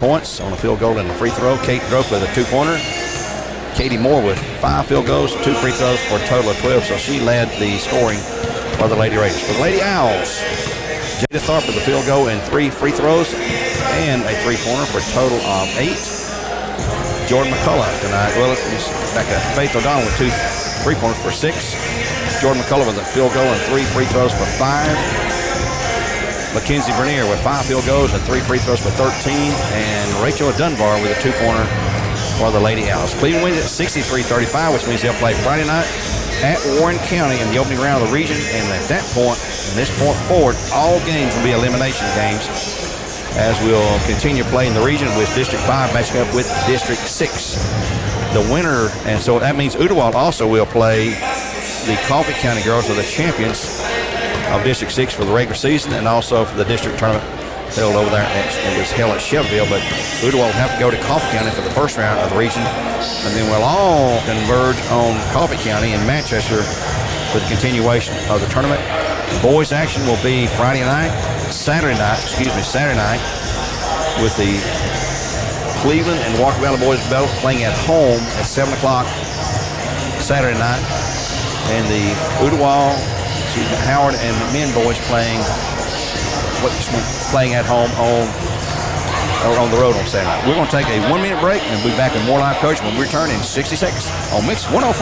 points on a field goal and a free throw. Kate Droke with a 2-pointer. Katie Moore with 5 field goals, 2 free throws for a total of 12. So she led the scoring for the Lady Raiders. For the Lady Owls, Jada Tharp with a field goal and 3 free throws and a 3-pointer for a total of 8. Jordan McCullough tonight. Well, back up. Faith O'Donnell with 2 3-pointers for 6. Jordan McCullough with a field goal and 3 free throws for 5. Mackenzie Bernier with 5 field goals and 3 free throws for 13. And Rachel Dunbar with a 2-pointer for the Lady Owls. Cleveland wins at 63-35, which means they'll play Friday night at Warren County in the opening round of the region. And at that point, from this point forward, all games will be elimination games as we'll continue playing the region with District 5 matching up with District 6. The winner, and so that means Ooltewah also will play the Coffee County girls, are the champions of District 6 for the regular season and also for the district tournament held over there. It was held at Shelbyville, but Ooltewah will have to go to Coffee County for the first round of the region, and then we'll all converge on Coffee County in Manchester for the continuation of the tournament. Boys action will be Saturday night with the Cleveland and Walker Valley boys both playing at home at 7 o'clock Saturday night, and the Howard and McMinn boys playing at home on the road on Saturday night. We're going to take a 1-minute break and we'll be back with more live coaching when we return in 60 seconds on Mix 104.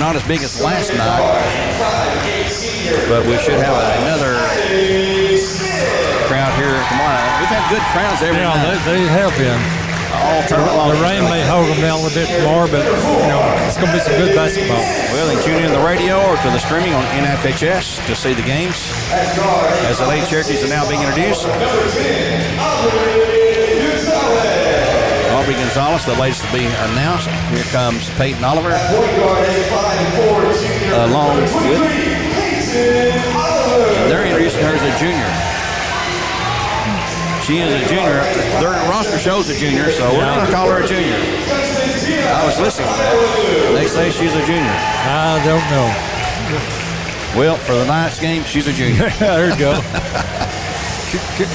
not as big as last night, but we should have another crowd here tomorrow night. We've had good crowds every night. Yeah, they have been. All tournament long. The rain may hold them down a little bit more, but it's going to be some good basketball. Well, then tune in to the radio or to the streaming on NFHS to see the games as the Lady Cherokees are now being introduced. Aubrey Gonzalez, the latest to be announced. Here comes Peyton Oliver, along with, and they're introducing her as a junior. She is a junior. Their roster shows a junior, so we're going to call her a junior. I was listening to that. They say she's a junior. I don't know. Well, for the night's game, she's a junior. There you go.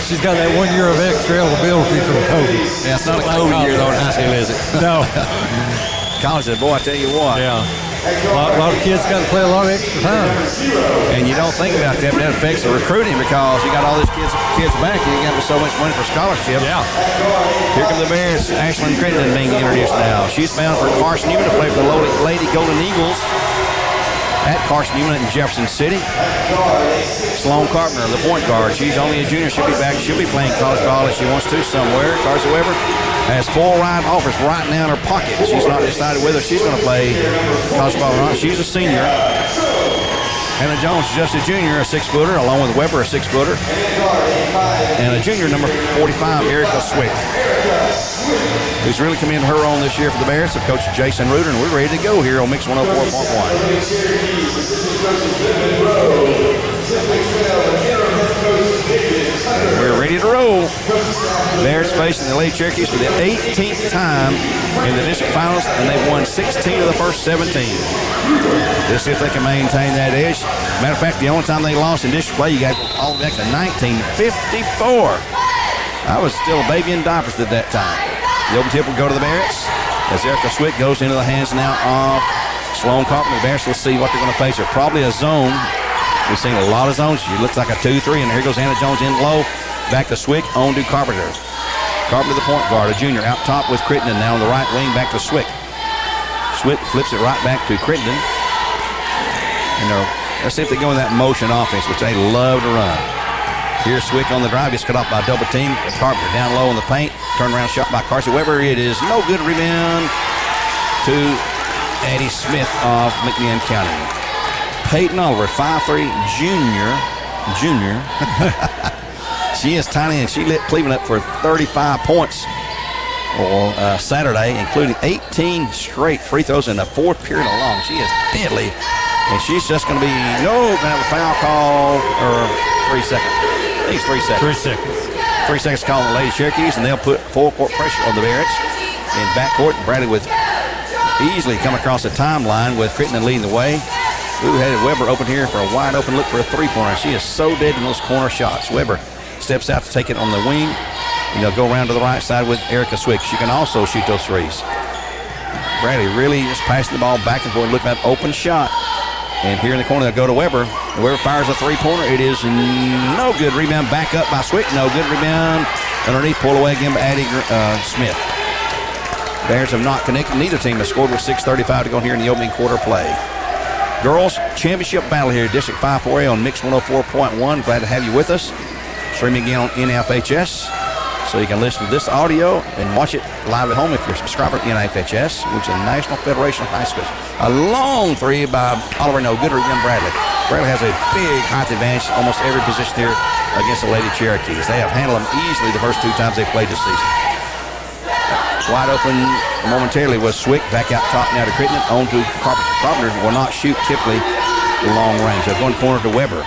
She's got that 1 year of extra eligibility from Kobe. Yeah, it's not a COVID year, though, in high school, is it? No. College said, boy, I tell you what. Yeah. A lot of kids got to play a lot of extra time. And you don't think about that, but that affects the recruiting because you got all these kids back and you got so much money for scholarships. Yeah. Here come the Bears. Ashlyn Crittenden being introduced now. She's bound for Carson Newman to play for the Lady Golden Eagles at Carson Newman in Jefferson City. Sloan Carpenter, the point guard. She's only a junior. She'll be back. She'll be playing college ball if she wants to somewhere. Carson Weber has 4 right offers right now in her pocket. She's not decided whether she's going to play college ball or not. She's a senior. Hannah Jones is just a junior, a 6-footer, along with Weber, a 6-footer. And a junior, number 45, Erica Swick, who's really come into her own this year for the Bears, of Coach Jason Reuter, and we're ready to go here on Mix 104.1. We're ready to roll. Bears facing the Lady Cherokees for the 18th time in the district finals, and they've won 16 of the first 17. Let's see if they can maintain that edge. Matter of fact, the only time they lost in district play, you got all the way back to 1954. I was still a baby in diapers at that time. The open tip will go to the Bears as Erica Swick goes into the hands now of Sloan Carpenter. The Bears, let's see what they're going to face here. Probably a zone. We've seen a lot of zones. She looks like a 2-3, and here goes Hannah Jones in low. Back to Swick, on to Carpenter. Carpenter, the point guard, a junior, out top with Crittenden. Now on the right wing, back to Swick. Swick flips it right back to Crittenden. And let's see if they go in that motion offense, which they love to run. Here's Swick on the drive. Gets cut off by a double team. Carpenter down low in the paint. Turnaround shot by Carson Weber. It is no good. Rebound to Addie Smith of McMinn County. Peyton Oliver, 5'3", junior. She is tiny, and she lit Cleveland up for 35 points on Saturday, including 18 straight free throws in the fourth period alone. She is deadly, and she's just going to have a foul call, or 3 seconds. I think it's 3 seconds. 3 seconds. 3 seconds call on the Lady Cherokees, and they'll put full court pressure on the Bears. In backcourt, Bradley with easily come across the timeline with Crittenden leading the way. Ooh, had Weber open here for a wide open look for a three-pointer. She is so dead in those corner shots. Weber steps out to take it on the wing. And they'll go around to the right side with Erica Swick. She can also shoot those threes. Bradley really just passing the ball back and forth, looking at an open shot. And here in the corner, they'll go to Weber. Weber fires a three-pointer. It is no good. Rebound back up by Swick. No good. Rebound underneath. Pull away again by Addie Smith. Bears have not connected. Neither team has scored with 6:35 to go here in the opening quarter play. Girls Championship battle here, District 5-4A on Mix 104.1. Glad to have you with us. Streaming again on NFHS, so you can listen to this audio and watch it live at home if you're a subscriber to NFHS, which is the National Federation of High Schools. A long three by Oliver, no good. Again, Bradley. Bradley has a big height advantage almost every position here against the Lady Cherokees. They have handled them easily the first 2 times they've played this season. Wide open momentarily was Swick. Back out top now to Crittenden. On to Carpenter. Will not shoot typically long range. They're going corner to Weber.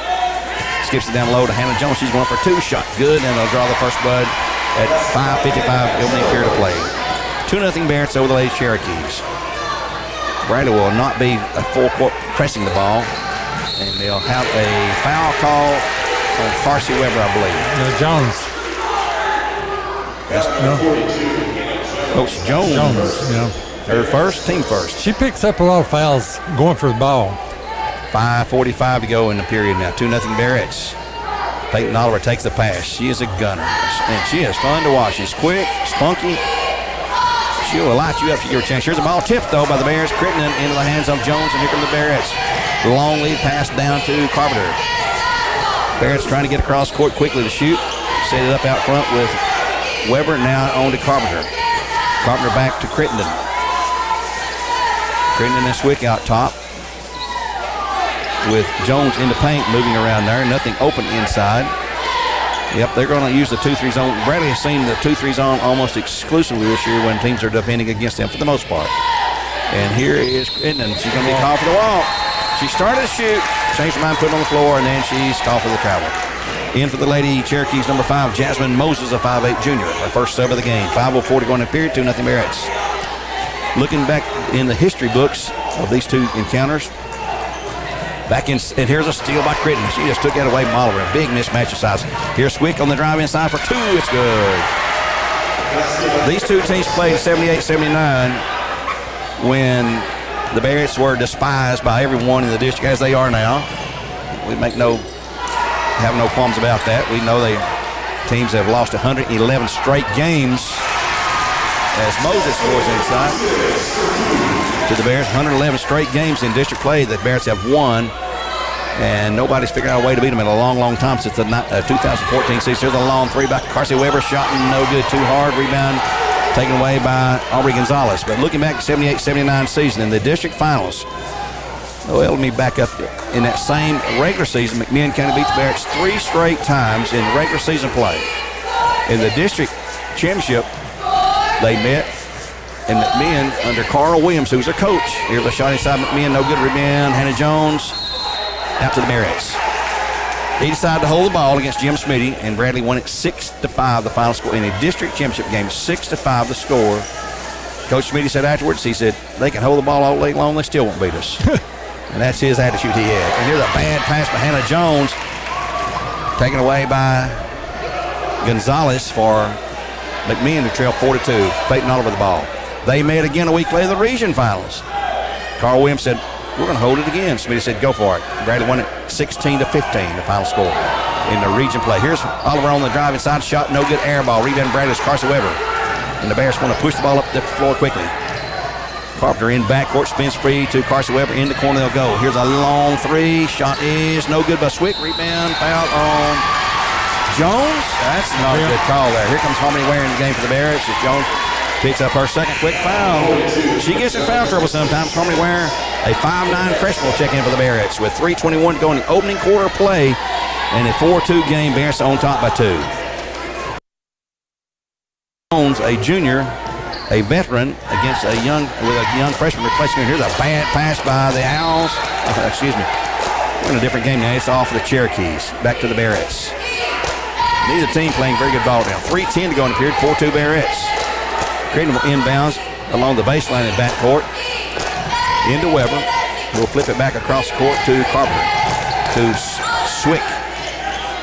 Skips it down low to Hannah Jones. She's going for 2 shot. Good, and they'll draw the first blood at 5:55 opening period of play. 2-0 Bears over the Lady Cherokees. Bradley will not be a full court pressing the ball, and they'll have a foul call on Farcy Weber, I believe. Jones. No. Coach Jones. Yeah. Her first, team first. She picks up a lot of fouls going for the ball. 5:45 to go in the period now. 2-0 Barretts. Peyton Oliver takes the pass. She is a gunner, and she is fun to watch. She's quick, spunky. She'll light you up for your chance. Here's a ball tipped, though, by the Bears. Crittenden into the hands of Jones, and here come the Barretts. Long lead pass down to Carpenter. Barretts trying to get across court quickly to shoot. Set it up out front with Weber. Now on to Carpenter. Carpenter back to Crittenden. Crittenden and Swick out top. With Jones in the paint, moving around there. Nothing open inside. Yep, they're going to use the 2-3 zone. Bradley has seen the 2-3 zone almost exclusively this year when teams are defending against them for the most part. And here is Crittenden. She's going to be called for the walk. She started to shoot, changed her mind, put it on the floor, and then she's called for the travel. In for the Lady Cherokees, number 5, Jasmine Moses, a 5'8 junior. Her first sub of the game. 5:04 to go in the period, 2-0 Barretts. Looking back in the history books of these two encounters, and here's a steal by Crittenden. She just took that away from Oliver. A big mismatch of size. Here's Swick on the drive inside for 2. It's good. These two teams played 78-79 when the Barretts were despised by everyone in the district, as they are now. We have no qualms about that. We know teams have lost 111 straight games as Moses scores inside to the Bears. 111 straight games in district play that Barretts have won, and nobody's figured out a way to beat them in a long, long time since the 2014 season. Here's a long 3 by Carsey Weber. Shot no good, too hard. Rebound taken away by Aubrey Gonzalez. But looking back at 78-79 season in the district finals, let me back up in that same regular season. McMinn County beats Barretts 3 straight times in regular season play. In the district championship, they met, and McMinn under Carl Williams, who's their coach. Here's a shot inside McMinn, no good. Rebound. Hannah Jones out to the Barretts. He decided to hold the ball against Jim Smitty, and Bradley won it 6-5, the final score in a district championship game. 6-5 the score. Coach Smitty said afterwards, he said, they can hold the ball all day long, they still won't beat us. And that's his attitude he had. And here's a bad pass by Hannah Jones, taken away by Gonzalez for McMinn to trail 4-2. Peyton Oliver the ball. They met again a week later in the region finals. Carl Williams said, we're going to hold it again. Smitty said, go for it. Bradley won it 16-15, the final score in the region play. Here's Oliver on the drive inside. Shot, no good. Air ball. Rebound Bradley's Carsey Weber. And the Bears want to push the ball up the floor quickly. Carpenter in backcourt, spins free to Carsey Weber. In the corner they'll go. Here's a long 3. Shot is no good by Swick. Rebound, foul on Jones. That's not a good call there. Here comes Harmony Ware in the game for the Bears. As Jones picks up her second quick foul. She gets in foul trouble sometimes. Harmony Ware, a 5'9 freshman, will check in for the Barretts with 3:21 to go in the opening quarter play. And a 4-2 game. Bears on top by 2. Jones, a junior, a veteran, against a young freshman replacing her. Here's a bad pass by the Owls. Excuse me. We're in a different game now. It's off of the Cherokees. Back to the Barretts. Neither team playing very good ball now. 3:10 to go in the period. 4-2 Barretts. Crittenden will inbounds along the baseline in backcourt. Into Weber. We'll flip it back across the court to Carpenter. To Swick.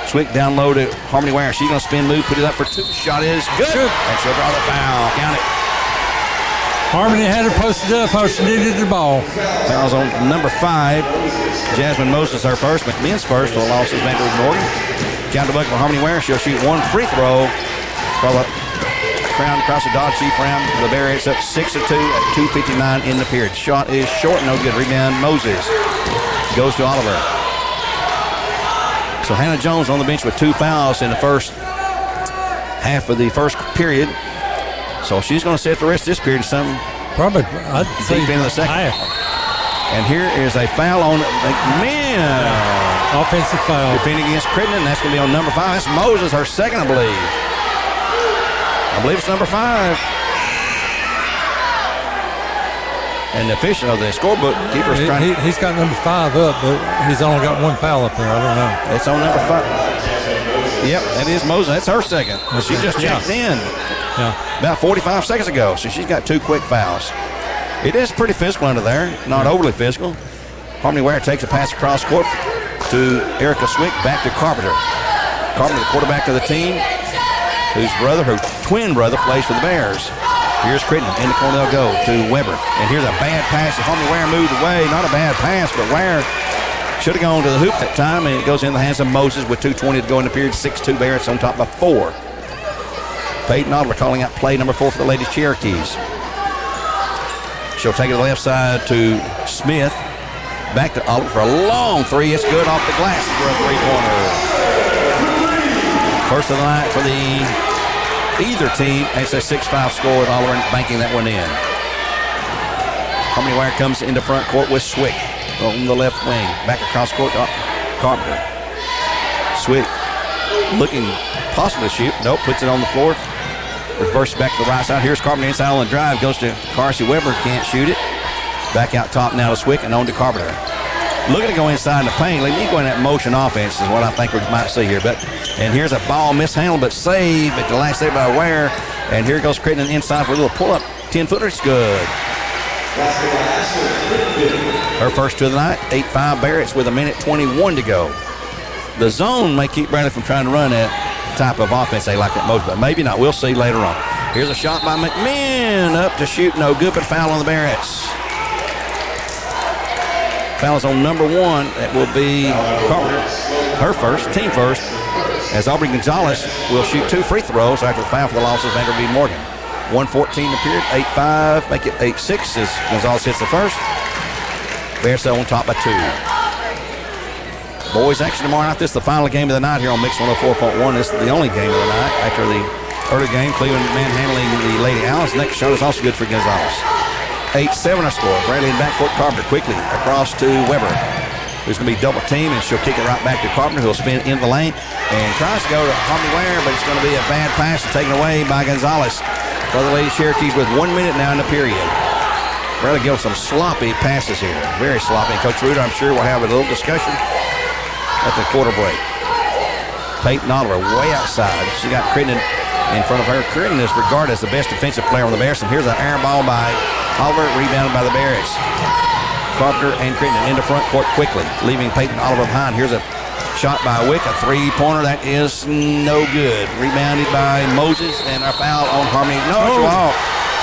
Swick down low to Harmony Ware. She's going to spin move, put it up for 2. Shot is good. And she'll draw the foul. Count it. Harmony had her posted up how she needed the ball. Fouls on number 5. Jasmine Moses, her first. McMinn's first for the losses back to Morgan. Count the bucket for Harmony Ware. She'll shoot 1 free throw. Call up crown across the dog sheet round. The Barretts up 6-2 at 2:59 in the period. Shot is short, no good. Rebound Moses. Goes to Oliver. So Hannah Jones on the bench with 2 fouls in the first half of the first period. So she's going to set the rest of this period probably deep into the second. And here is a foul on McMinn. Offensive foul. Defending against Crittenden. That's going to be on number 5. That's Moses, her second, I believe. I believe it's number 5. And the official of the scorebook keeper's trying. He's got number 5 up, but he's only got 1 foul up there. I don't know. It's on number 5. Yep, that is Moses. That's her second. She just checked in about 45 seconds ago, so she's got 2 quick fouls. It is pretty physical under there, not overly physical. Harmony Ware takes a pass across court to Erica Swick, back to Carpenter. Carpenter, the quarterback of the team, whose twin brother, plays for the Bears. Here's Crittenden. In the corner they'll go to Weber. And here's a bad pass. Harmony Ware moved away. Not a bad pass, but Ware should have gone to the hoop that time, and it goes in the hands of Moses with 2:20 to go in the period. 6-2 Barretts on top by 4. Peyton Oliver calling out play number 4 for the Lady Cherokees. she'll take it to the left side to Smith. Back to Oliver for a long three. It's good off the glass for a three-pointer. First of the night for either team. It's a 6-5 score with Oliver banking that one in. Harmony Ware comes into front court with Swick on the left wing. Back across court to Carpenter. Swick looking possible to shoot. Nope, puts it on the floor. Reverse back to the right side. Here's Carpenter inside on the drive. Goes to Carsey Weber. Can't shoot it. Back out top now to Swick and on to Carpenter. Looking to go inside in the paint. Let me go in that motion offense is what I think we might see here. And here's a ball mishandled but saved at the last day by Ware. And here goes Crittenden inside for a little pull-up. 10-footer. It's good. Her first of the night. 8-5 Barrett's with 1:21 to go. The zone may keep Bradley from trying to run that type of offense they like that most, but maybe not. We'll see later on. Here's a shot by McMinn. Up to shoot. No good, but foul on the Barretts. Foul is on number 1. That will be Carpenter. Her first, team first, as Aubrey Gonzalez will shoot 2 free throws after the foul for the loss of Vanderbilt Morgan. 1:14 the period, 8-5, make it 8-6 as Gonzalez hits the first. Bears on top by 2. Boys action tomorrow night. This is the final game of the night here on Mix 104.1. This is the only game of the night after the early game. Cleveland manhandling the Lady Owls. Next shot is also good for Gonzalez. 8-7 our score. Bradley in backcourt. Carpenter quickly across to Weber, who's going to be double teamed, and she'll kick it right back to Carpenter, who'll spin in the lane and tries to go to Harmony Ware, but it's going to be a bad pass taken away by Gonzalez for the Lady Cherokees with 1 minute now in the period. Bradley gives some sloppy passes here. Very sloppy. And Coach Ruder, I'm sure, will have a little discussion at the quarter break. Peyton Oliver way outside. She got Crittenden in front of her. Crittenden is regarded as the best defensive player on the Bears. And here's an air ball by Oliver, rebounded by the Bears. Carpenter and Crittenden into front court quickly, leaving Peyton Oliver behind. Here's a shot by Wick, a three-pointer that is no good. Rebounded by Moses, and a foul on Harmony. No,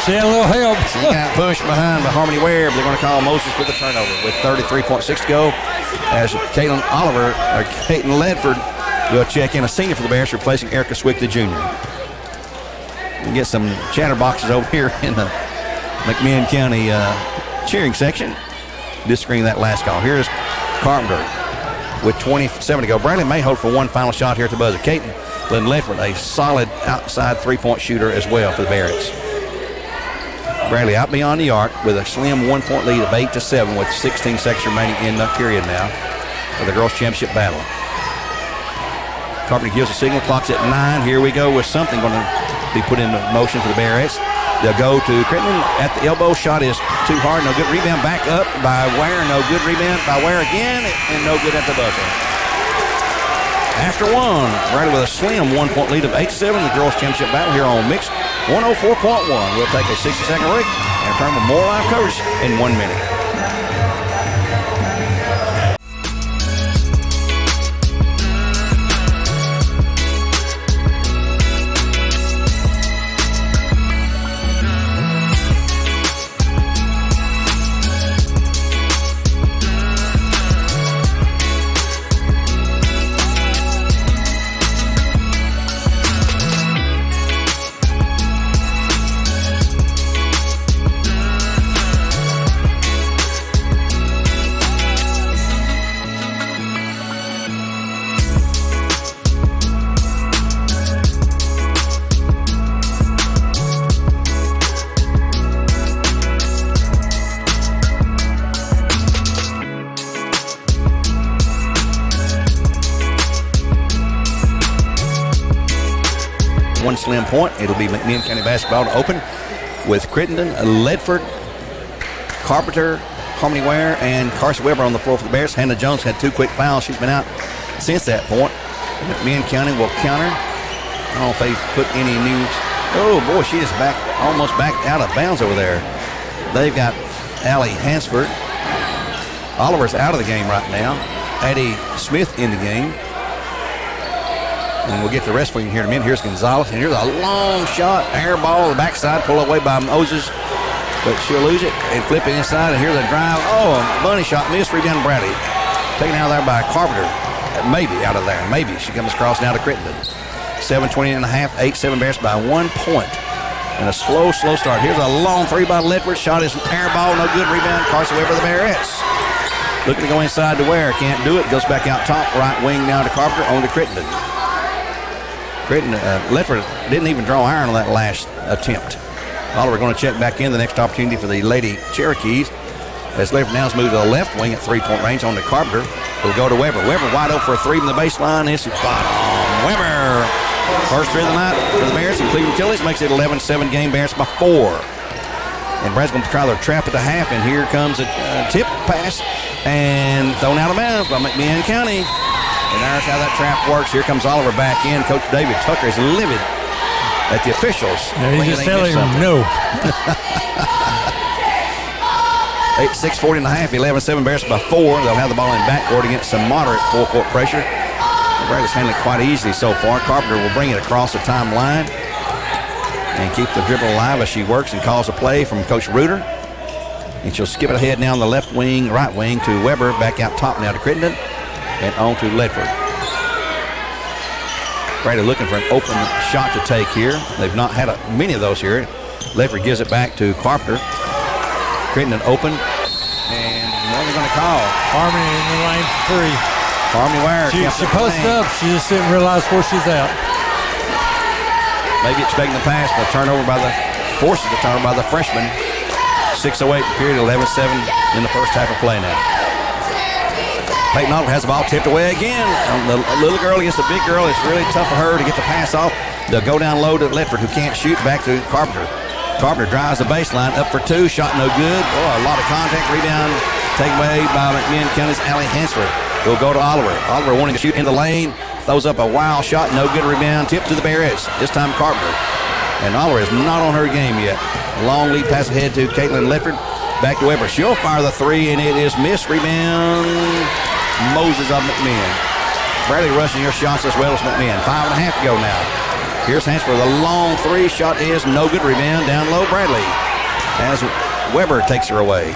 she had a little help. She got pushed behind by Harmony Ware, but they're going to call Moses for the turnover with 33.6 to go. As Caitlin Ledford will check in, a senior for the Bears, replacing Erica Swick, the junior. We get some chatterboxes over here in the McMinn County cheering section. Disagreeing that last call. Here's Carpenter with 27 to go. Bradley may hold for one final shot here at the buzzer. Caitlin Ledford, a solid outside three-point shooter as well for the Barretts. Bradley out beyond the arc with a slim 1-point lead of 8-7 with 16 seconds remaining in the period now for the girls' championship battle. Carpenter gives a signal. Clock's at 9. Here we go with something going to be put into motion for the Barretts. They'll go to Crittenden at the elbow. Shot is too hard. No good. Rebound back up by Ware. No good. Rebound by Ware again, and no good at the buzzer. After one, Bradley with a slim 1-point lead of 8-7. The girls' championship battle here on Mix 104.1. We'll take a 60-second break and return with more live coverage in 1 minute. One slim point. It'll be McMinn County basketball to open with Crittenden, Ledford, Carpenter, Harmony Ware, and Carson Weber on the floor for the Bears. Hannah Jones had 2 quick fouls. She's been out since that point. McMinn County will counter. I don't know if they've put any news. Oh, boy, she is almost backed out of bounds over there. They've got Allie Hansford. Oliver's out of the game right now. Addie Smith in the game. And we'll get the rest for you here in a minute. Here's Gonzalez, and here's a long shot, air ball, the backside, pulled away by Moses, but she'll lose it and flip it inside, and here's a drive. Oh, a bunny shot, missed, rebound Bradley. Taken out of there by Carpenter, maybe out of there, maybe. She comes across now to Crittenden. 7:20 and a half, 8-7 Bears by 1 point. And a slow start. Here's a long three by Ledford. Shot is an air ball. No good. Rebound. Carson Weber, the Bearettes. Looking to go inside to Ware. Can't do it. Goes back out top. Right wing now to Carpenter. On to Crittenden. Ledford didn't even draw iron on that last attempt. Oliver going to check back in. The next opportunity for the Lady Cherokees. As Ledford now has moved to the left wing at three-point range on to Carpenter. Will go to Weber. Weber wide open for a three from the baseline. It's bottom. Weber. First three of the night for the Bears and Cleveland Utilities makes it 11-7 game. Bears by 4. And Brad's going to try their trap at the half, and here comes a tip pass and thrown out of bounds by McMinn County. And there's how that trap works. Here comes Oliver back in. Coach David Tucker is livid at the officials. Yeah, he's just telling him no. 6:40 and a half, 11-7 Bears by 4. They'll have the ball in backcourt against some moderate full-court pressure. Bradley's handling it quite easily so far. Carpenter will bring it across the timeline and keep the dribble alive as she works and calls a play from Coach Reuter. And she'll skip it ahead now on the left wing, right wing to Weber. Back out top now to Crittenden and on to Ledford. Bradley looking for an open shot to take here. They've not had many of those here. Ledford gives it back to Carpenter. Crittenden open. And what are they going to call? Harmony in the lane for 3. Harmony Ware. She posted up. She just didn't realize where she's at. Maybe expecting the pass, but forces the turnover by the freshman. 6:08 period, 11-7 in the first half of play now. Peyton Oliver has the ball tipped away again. The little girl against the big girl. It's really tough for her to get the pass off. They'll go down low to Ledford, who can't shoot. Back to Carpenter. Carpenter drives the baseline, up for 2. Shot no good. Oh, a lot of contact. Rebound taken away by McMinn County's Allie Hansford. We'll go to Oliver. Oliver wanting to shoot in the lane. Throws up a wild shot. No good. Rebound. Tip to the Bearettes. This time Carpenter. And Oliver is not on her game yet. Long lead pass ahead to Caitlin Ledford. Back to Weber. She'll fire the 3, and it is missed. Rebound. Moses of McMinn. Bradley rushing her shots as well as McMinn. 5.5 to go now. Here's Hansford. The long 3 shot is no good. Rebound. Down low. Bradley. As Weber takes her away.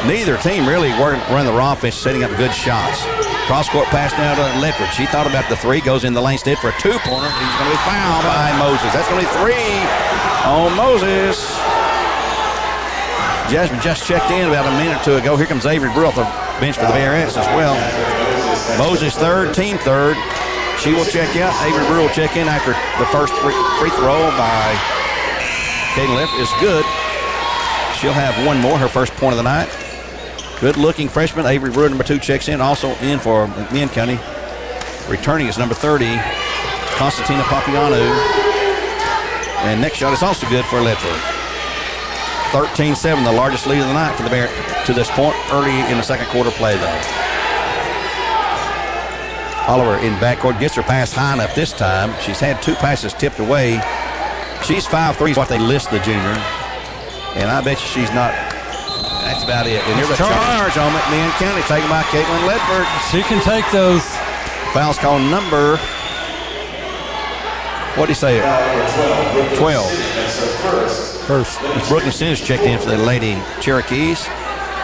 Neither team really run the raw offense, setting up good shots. Cross-court pass now to Ledford. She thought about the 3, goes in the lane instead for a 2-pointer. He's going to be fouled by Moses. That's going to be 3 on Moses. Jasmine just checked in about a minute or 2 ago. Here comes Avery Brewer off the bench for the Bearettes as well. Moses third, team third. She will check out. Avery Brewer will check in after the first free throw by Kaden Ledford is good. She'll have one more, her first point of the night. Good-looking freshman. Avery Brewer, number 2, checks in. Also in for McMinn County. Returning is number 30, Constantina Papiano. And next shot is also good for Ledford. 13-7, the largest lead of the night for the Bear to this point. Early in the second quarter play, though. Oliver in backcourt gets her pass high enough this time. She's had 2 passes tipped away. She's 5'3", is what they list the junior. And I bet you she's not. That's about it. And there's a charge on McMinn County taken by Caitlin Ledford. She can take those. Foul's called number, what do you say? 12. First. Brooklyn Sims checked in for the Lady Cherokees.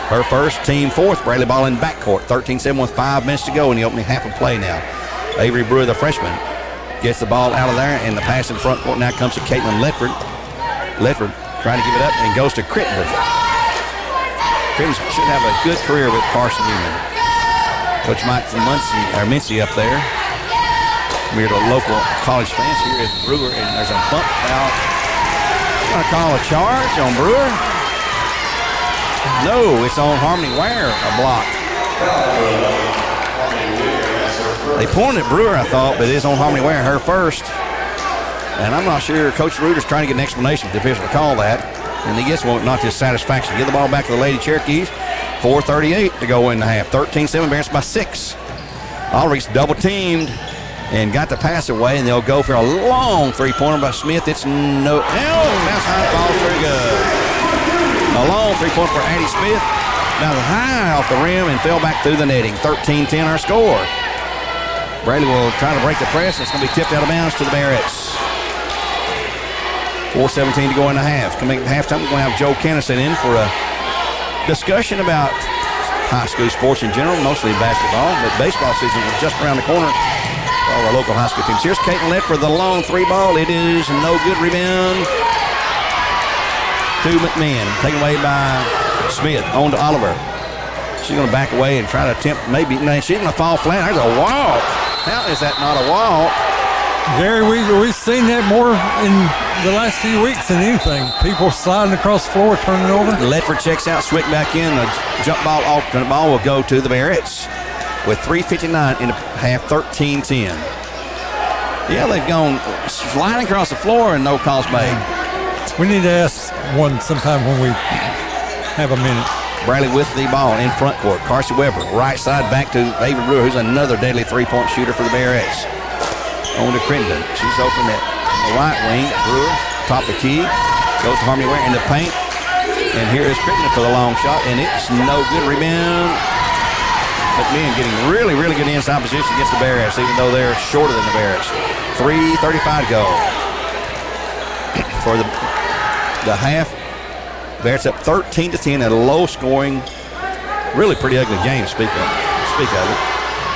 Her first, team fourth. Bradley ball in backcourt. 13-7 with 5 minutes to go in the opening half of play now. Avery Brewer, the freshman, gets the ball out of there, and the pass in front court now comes to Caitlin Ledford. Ledford trying to give it up and goes to Crittenden. Crittenden should have a good career with Carson Newman. Coach Mike Mincy up there. We're the local college fans. Here is Brewer, and there's a bump out. Going to call a charge on Brewer. No, it's on Harmony Ware, a block. They pointed at Brewer, I thought, but it is on Harmony Ware, her first. And I'm not sure Coach Reuter's trying to get an explanation for the official to call that. And he gets one, not to his satisfaction. Get the ball back to the Lady Cherokees. 4:38 to go in the half. 13-7, Bears by 6. Ulrich's double-teamed and got the pass away, and they'll go for a long three-pointer by Smith. It's no, bounce high, falls very good. A long three-pointer for Addie Smith. Now high off the rim and fell back through the netting. 13-10 our score. Bradley will try to break the press. It's going to be tipped out of bounds to the Bearettes. 4:17 to go in the half. Coming at halftime, we're going to have Joe Kennison in for a discussion about high school sports in general, mostly basketball, but baseball season is just around the corner. all our local high school teams. Here's Caitlin Lett for the long three ball. It is no good. Rebound to McMinn. Taken away by Smith. On to Oliver. She's going to back away and try to attempt maybe. No, she's going to fall flat. There's a walk. How is that not a walk? Gary, we've seen that more in the last few weeks than anything. People sliding across the floor, turning over. Ledford checks out, Swick back in. The jump ball, alternate ball will go to the Barretts with 3:59 in the half, 13-10. Yeah, they've gone sliding across the floor and no calls made. We need to ask one sometime when we have a minute. Bradley with the ball in front court. Carson Weber, right side back to Avery Brewer, who's another deadly three-point shooter for the Barretts. On to Crittenden. She's open at the right wing. Brewer, top of the key. Goes to Harmony Ware in the paint. And here is Crittenden for the long shot, and it's no good. Rebound. McMinn getting really, really good inside position against the Barretts, even though they're shorter than the Barretts. 3:35 to go. For the half, Barretts up 13-10 at a low-scoring, really pretty ugly game, speak of it.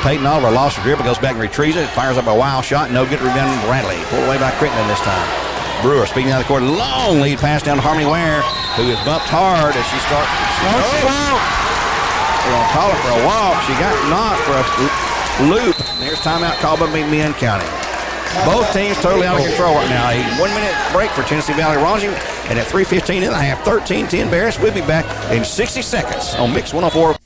Peyton Oliver lost her dribble, goes back and retrieves it, fires up a wild shot, no good. Rebound Bradley, pulled away by Crittenden this time. Brewer speaking out of the court, long lead pass down to Harmony Ware, who is bumped hard as she starts. They're going to call her for a walk. She got knocked for a loop. There's timeout called by McMinn County. Both teams totally out of control right now. A 1 minute break for Tennessee Valley Rossi, and at 3:15 in the half, 13-10 Barretts. We'll be back in 60 seconds on Mix 104.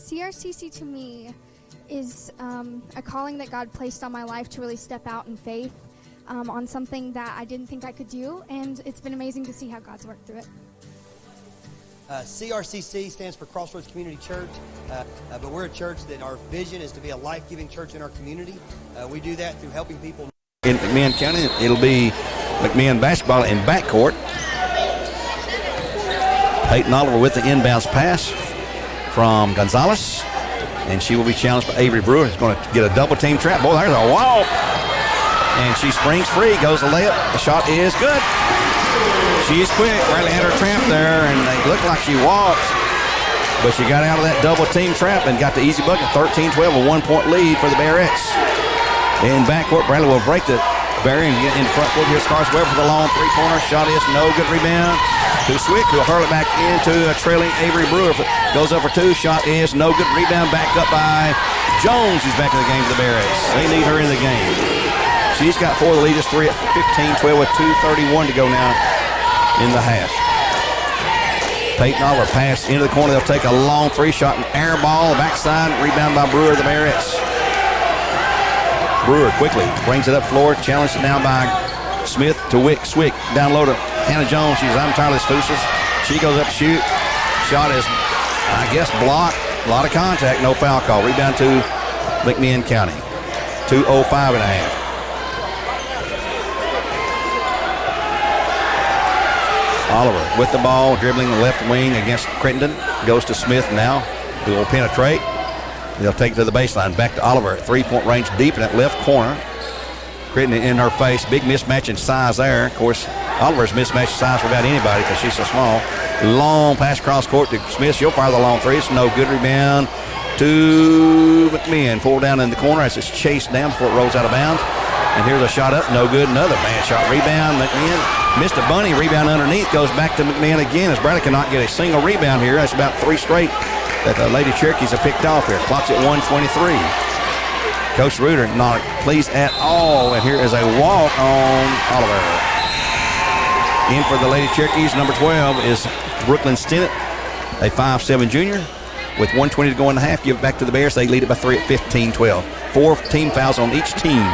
CRCC to me is a calling that God placed on my life to really step out in faith on something that I didn't think I could do, and it's been amazing to see how God's worked through it. CRCC stands for Crossroads Community Church, but we're a church that our vision is to be a life-giving church in our community. We do that through helping people. In McMinn County, it'll be McMinn basketball in backcourt. Peyton Oliver with the inbounds pass from Gonzalez, and she will be challenged by Avery Brewer. Who's going to get a double team trap. Boy, there's a walk, and she springs free, goes the layup. The shot is good. She is quick. Bradley had her trap there, and it looked like she walked, but she got out of that double team trap and got the easy bucket. 13-12, a 1 point lead for the Barretts. In backcourt, Bradley will break the barrier and get in front court. Here's Carson Webb for the long three-pointer. Shot is no good. Rebound to Swick, who will hurl it back into a trailing Avery Brewer. Goes up for two. Shot is no good. Rebound backed up by Jones, who's back in the game for the Barretts. They need her in the game. She's got four. The lead is 3 at 15-12 with 2:31 to go now in the half. Peyton Oliver pass into the corner. They'll take a long three shot and air ball. Backside. Rebound by Brewer, the Barretts. Brewer quickly brings it up floor. Challenged now by Smith to Swick. Down low to Hannah Jones. She's Untitled Chapter. She goes up to shoot. Shot is, I guess, blocked. A lot of contact. No foul call. Rebound to McMinn County. 2:05 and a half. Oliver with the ball, dribbling the left wing against Crittenden. Goes to Smith now, who will penetrate. They'll take it to the baseline. Back to Oliver at three-point range, deep in that left corner. Crittenden in her face. Big mismatch in size there. Of course, Oliver's mismatched size without anybody because she's so small. Long pass cross court to Smith. She'll fire the long three. It's no good. Rebound to McMinn. Pulled down in the corner as it's chased down before it rolls out of bounds. And here's a shot up. No good. Another bad shot. Rebound. McMinn missed a bunny. Rebound underneath. Goes back to McMinn again as Bradley cannot get a single rebound here. That's about three straight that the Lady Cherokees have picked off here. Clock's at 1:23. Coach Reuter not pleased at all. And here is a walk on Oliver. In for the Lady Cherokees, number 12 is Brooklyn Stennett, a 5'7" junior. With 1:20 to go in the half, give it back to the Bears. They lead it by 3 at 15-12. 4 team fouls on each team.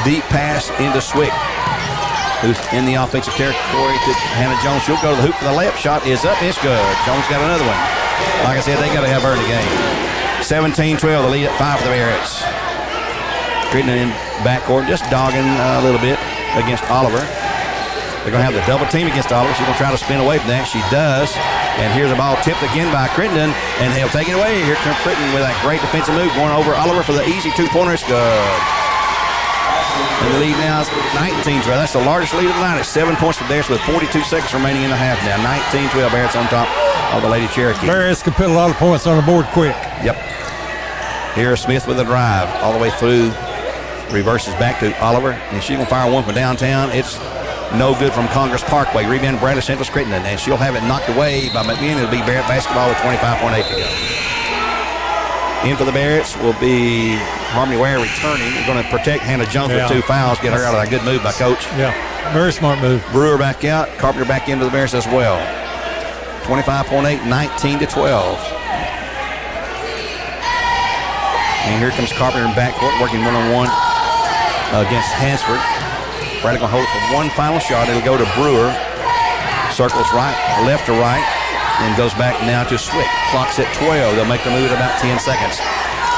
Deep pass into Swick, who's in the offensive territory to Hannah Jones. She'll go to the hoop for the layup. Shot is up. It's good. Jones got another one. Like I said, they got to have her in the game. 17-12, the lead at 5 for the Barretts. Crittenden in backcourt, just dogging a little bit against Oliver. They're going to have the double team against Oliver. She's going to try to spin away from that. She does. And here's a ball tipped again by Crittenden, and they'll take it away. Here comes Crittenden with that great defensive move, going over Oliver for the easy two-pointer. It's good. And the lead now is 19-12. That's the largest lead of the night. It's 7 points to Bears with 42 seconds remaining in the half now. 19-12. Bears on top of the Lady Cherokee. Bears can put a lot of points on the board quick. Yep. Here's Smith with a drive all the way through. Reverses back to Oliver, and she's going to fire one from downtown. It's no good from Congress Parkway. Rebound Bradley Central Crittenden, and she'll have it knocked away by McMinn. It'll be Barrett basketball with 25.8 to go. In for the Barretts will be Harmony Ware returning. We're going to protect Hannah Jones with 2 fouls, get her out of that good move by Coach. Yeah, very smart move. Brewer back out, Carpenter back into the Barretts as well. 25.8, 19-12. And here comes Carpenter in backcourt, working one-on-one against Hansford. Bradley going to hold it for one final shot. It'll go to Brewer. Circles right, left to right, and goes back now to Swick. Clock's at 12. They'll make the move in about 10 seconds.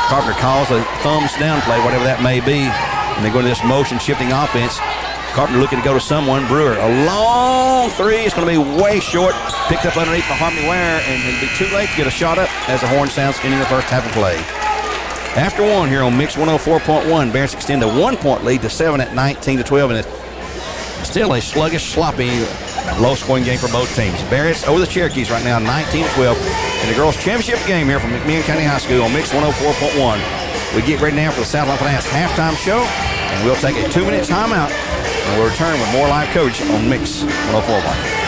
Carpenter calls a thumbs down play, whatever that may be, and they go to this motion shifting offense. Carpenter looking to go to someone. Brewer, a long three. It's going to be way short. Picked up underneath by Harmony Ware, and it'll be too late to get a shot up as the horn sounds ending the first half of play. After one here on Mix 104.1, Bears extend a 1-point lead to 7 at 19-12, and it's still a sluggish, sloppy, low-scoring game for both teams. Barrett's over the Cherokees right now, 19-12, in the girls' championship game here from McMinn County High School on Mix 104.1. We get ready now for the Southland Finance halftime show, and we'll take a 2-minute timeout, and we'll return with more live coverage on Mix 104.1.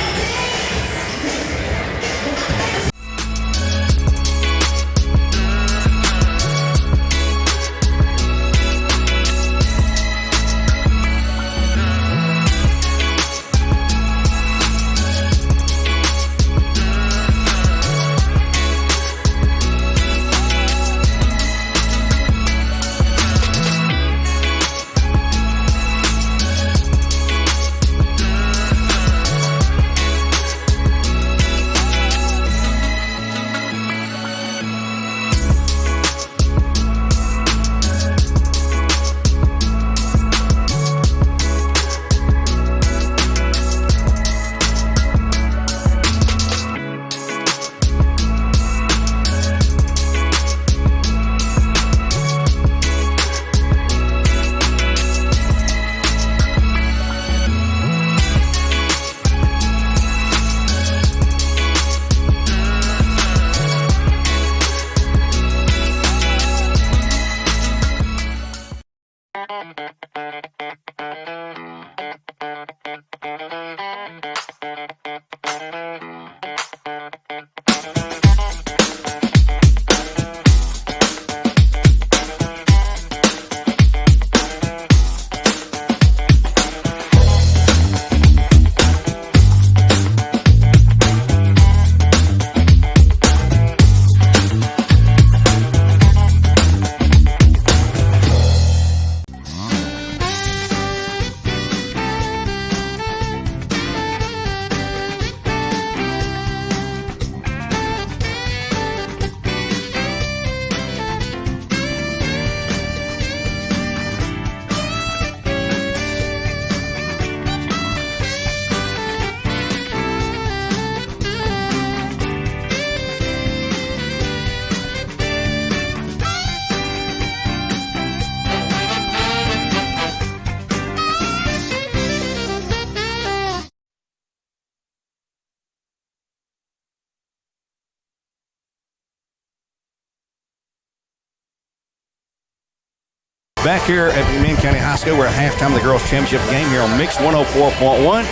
Back here at McMinn County High School, we're at halftime of the girls' championship game here on Mix 104.1.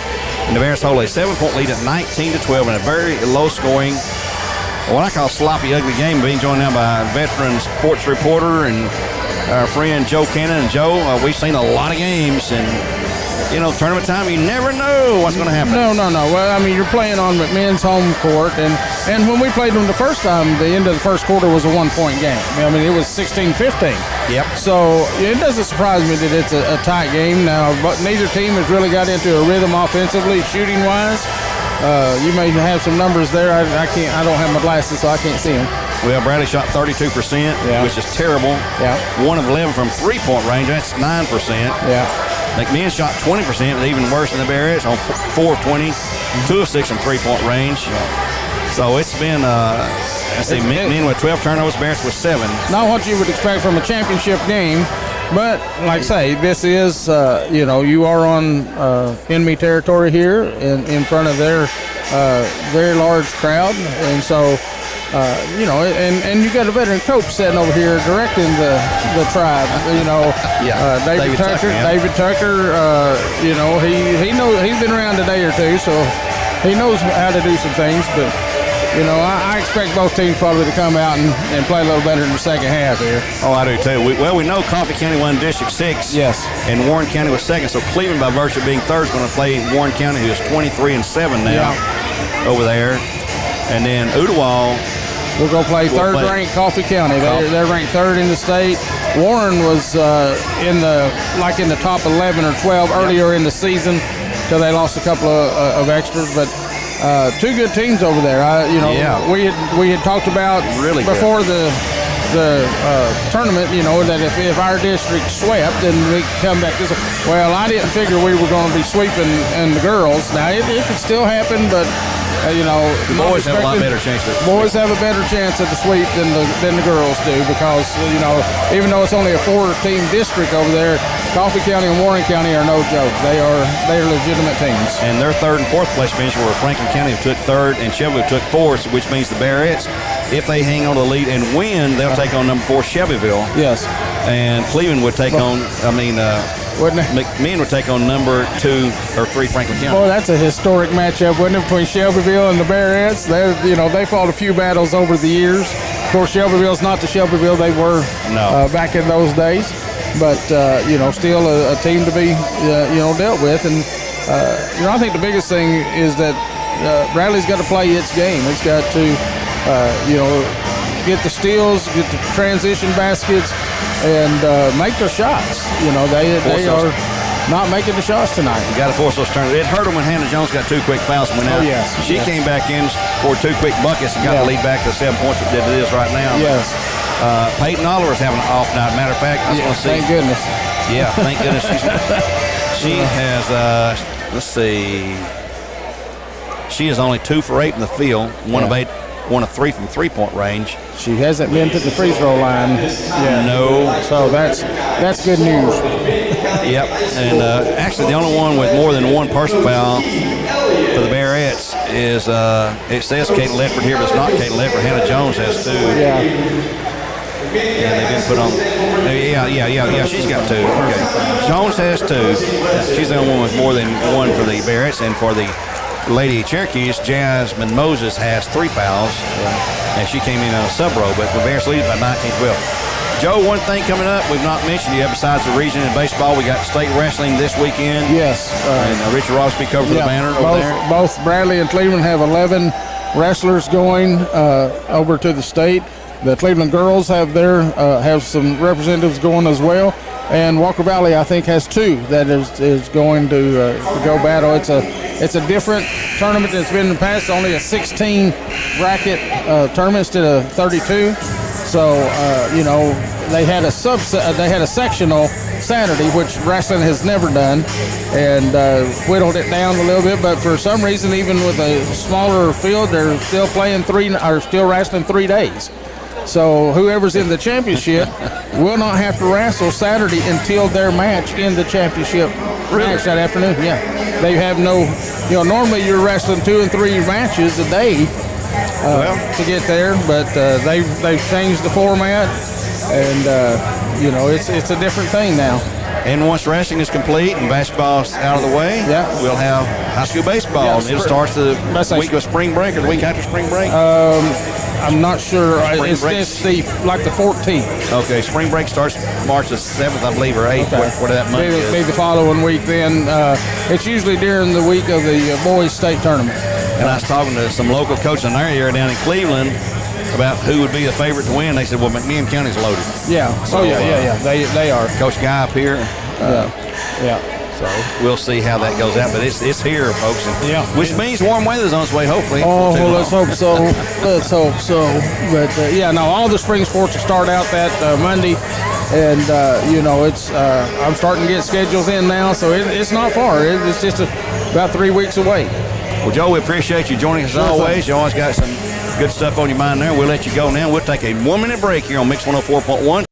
And the Bears hold a 7-point lead at 19-12 in a very low-scoring, what I call sloppy, ugly game, being joined now by veteran sports reporter and our friend Joe Cannon. And Joe, we've seen a lot of games, and you know, tournament time, you never know what's going to happen. No. Well, I mean, you're playing on McMinn's home court, and when we played them the first time, the end of the first quarter was a 1-point game. I mean, it was 16-15. Yep. So it doesn't surprise me that it's a tight game now, but neither team has really got into a rhythm offensively, shooting-wise. You may have some numbers there. I don't have my glasses, so I can't see them. Well, Bradley shot 32%, which is terrible. Yeah. 1 of 11 from three-point range. That's 9%. Yeah. McMinn shot 20%, even worse than the Bearets on 4 of 20, 2 of 6 from three-point range. So it's been, McMinn with 12 turnovers, Bearets with 7. Not what you would expect from a championship game, but like I say, this is, you are on enemy territory here in front of their very large crowd. And so, and you got a veteran coach sitting over here directing the tribe. David Tucker. David Tucker. He knows, he's been around a day or two, so he knows how to do some things. But I expect both teams probably to come out and play a little better in the second half here. Oh, I do too. We know Coffee County won District 6. Yes. And Warren County was second. So Cleveland, by virtue of being third, is going to play Warren County, who is 23-7 now over there. And then Ooltewah. We'll go play third-ranked Coffee County. They're ranked third in the state. Warren was in the top 11 or 12 earlier in the season, till they lost a couple of extras. But two good teams over there. We had talked about really before the tournament, that if our district swept, then we could come back this way. Well, I didn't figure we were going to be sweeping in the girls. Now it could still happen, but. The boys have a lot better chance. Boys have a better chance at the sweep than the girls do, because even though it's only a 4-team district over there, Coffee County and Warren County are no joke. They are legitimate teams. And their third and fourth place finish were Franklin County, who took third, and Shelbyville took fourth, which means the Bearets, if they hang on to the lead and win, they'll take on number 4 Shelbyville. Yes. And Cleveland would take McMinn would take on number 2 or 3 Franklin County. Boy, that's a historic matchup, wouldn't it, between Shelbyville and the Bearets? They fought a few battles over the years. Of course, Shelbyville's not the Shelbyville they were back in those days, but still a team to be dealt with. And I think the biggest thing is that Bradley's got to play its game. It's got to get the steals, get the transition baskets, and make their shots. They are not making the shots tonight. You got to force those turnovers. It hurt them when Hannah Jones got 2 quick fouls and went out. Yes. She came back in for 2 quick buckets and got the lead back to 7 points that it is right now. Yes. Peyton Oliver's having an off night. Matter of fact, I was going to see. Thank goodness. Yeah, thank goodness. She has, let's see. She is only 2 for 8 in the field, 1 of 8. 1 of 3 from three-point range. She hasn't been to the free throw line yet. No. So that's good news. Yep. And actually, the only one with more than 1 personal foul for the Bearets is, it says Kate Ledford here, but it's not Kate Ledford. Hannah Jones has 2. Yeah. And they've been put on. Yeah. She's got 2. Okay. Jones has 2. She's the only one with more than 1 for the Bearets, and for the Lady Cherokees, Jasmine Moses has 3 fouls, and she came in on a sub-row, but the Bears lead by 19-12. Joe, one thing coming up we've not mentioned yet besides the region in baseball, we got state wrestling this weekend. Yes. And Richard Ross be covered for the banner over there. Both Bradley and Cleveland have 11 wrestlers going over to the state. The Cleveland girls have some representatives going as well. And Walker Valley, I think, has 2 that is going to go battle. It's a different tournament than it's been in the past. It's only a 16 bracket tournament instead of 32. So they had a sectional Saturday, which wrestling has never done, and whittled it down a little bit. But for some reason, even with a smaller field, they're still still wrestling 3 days. So whoever's in the championship will not have to wrestle Saturday until their match in the championship match that afternoon. Yeah, they have no. Normally you're wrestling 2 and 3 matches a day to get there, but they've changed the format, and it's a different thing now. And once wrestling is complete and basketball's out of the way, we'll have high school baseball. Yeah, and it starts the week of spring break or the week after spring break. I'm not sure. It's the 14th. Okay, spring break starts March the 7th, I believe, or 8th, whatever that month is. Maybe the following week then. It's usually during the week of the boys' state tournament. And I was talking to some local coaches in our area down in Cleveland about who would be the favorite to win. They said, well, McMinn County's loaded. Yeah. So, They are. Coach Guy up here. So we'll see how that goes out. But it's here, folks. And which means warm weather's on its way, hopefully. Oh, well, let's hope so. Let's hope so. But, all the spring sports will start out that Monday. And, it's I'm starting to get schedules in now, so it's not far. It's just about 3 weeks away. Well, Joe, we appreciate you joining us as always. You always got some good stuff on your mind there. We'll let you go now. We'll take a 1-minute break here on Mix 104.1.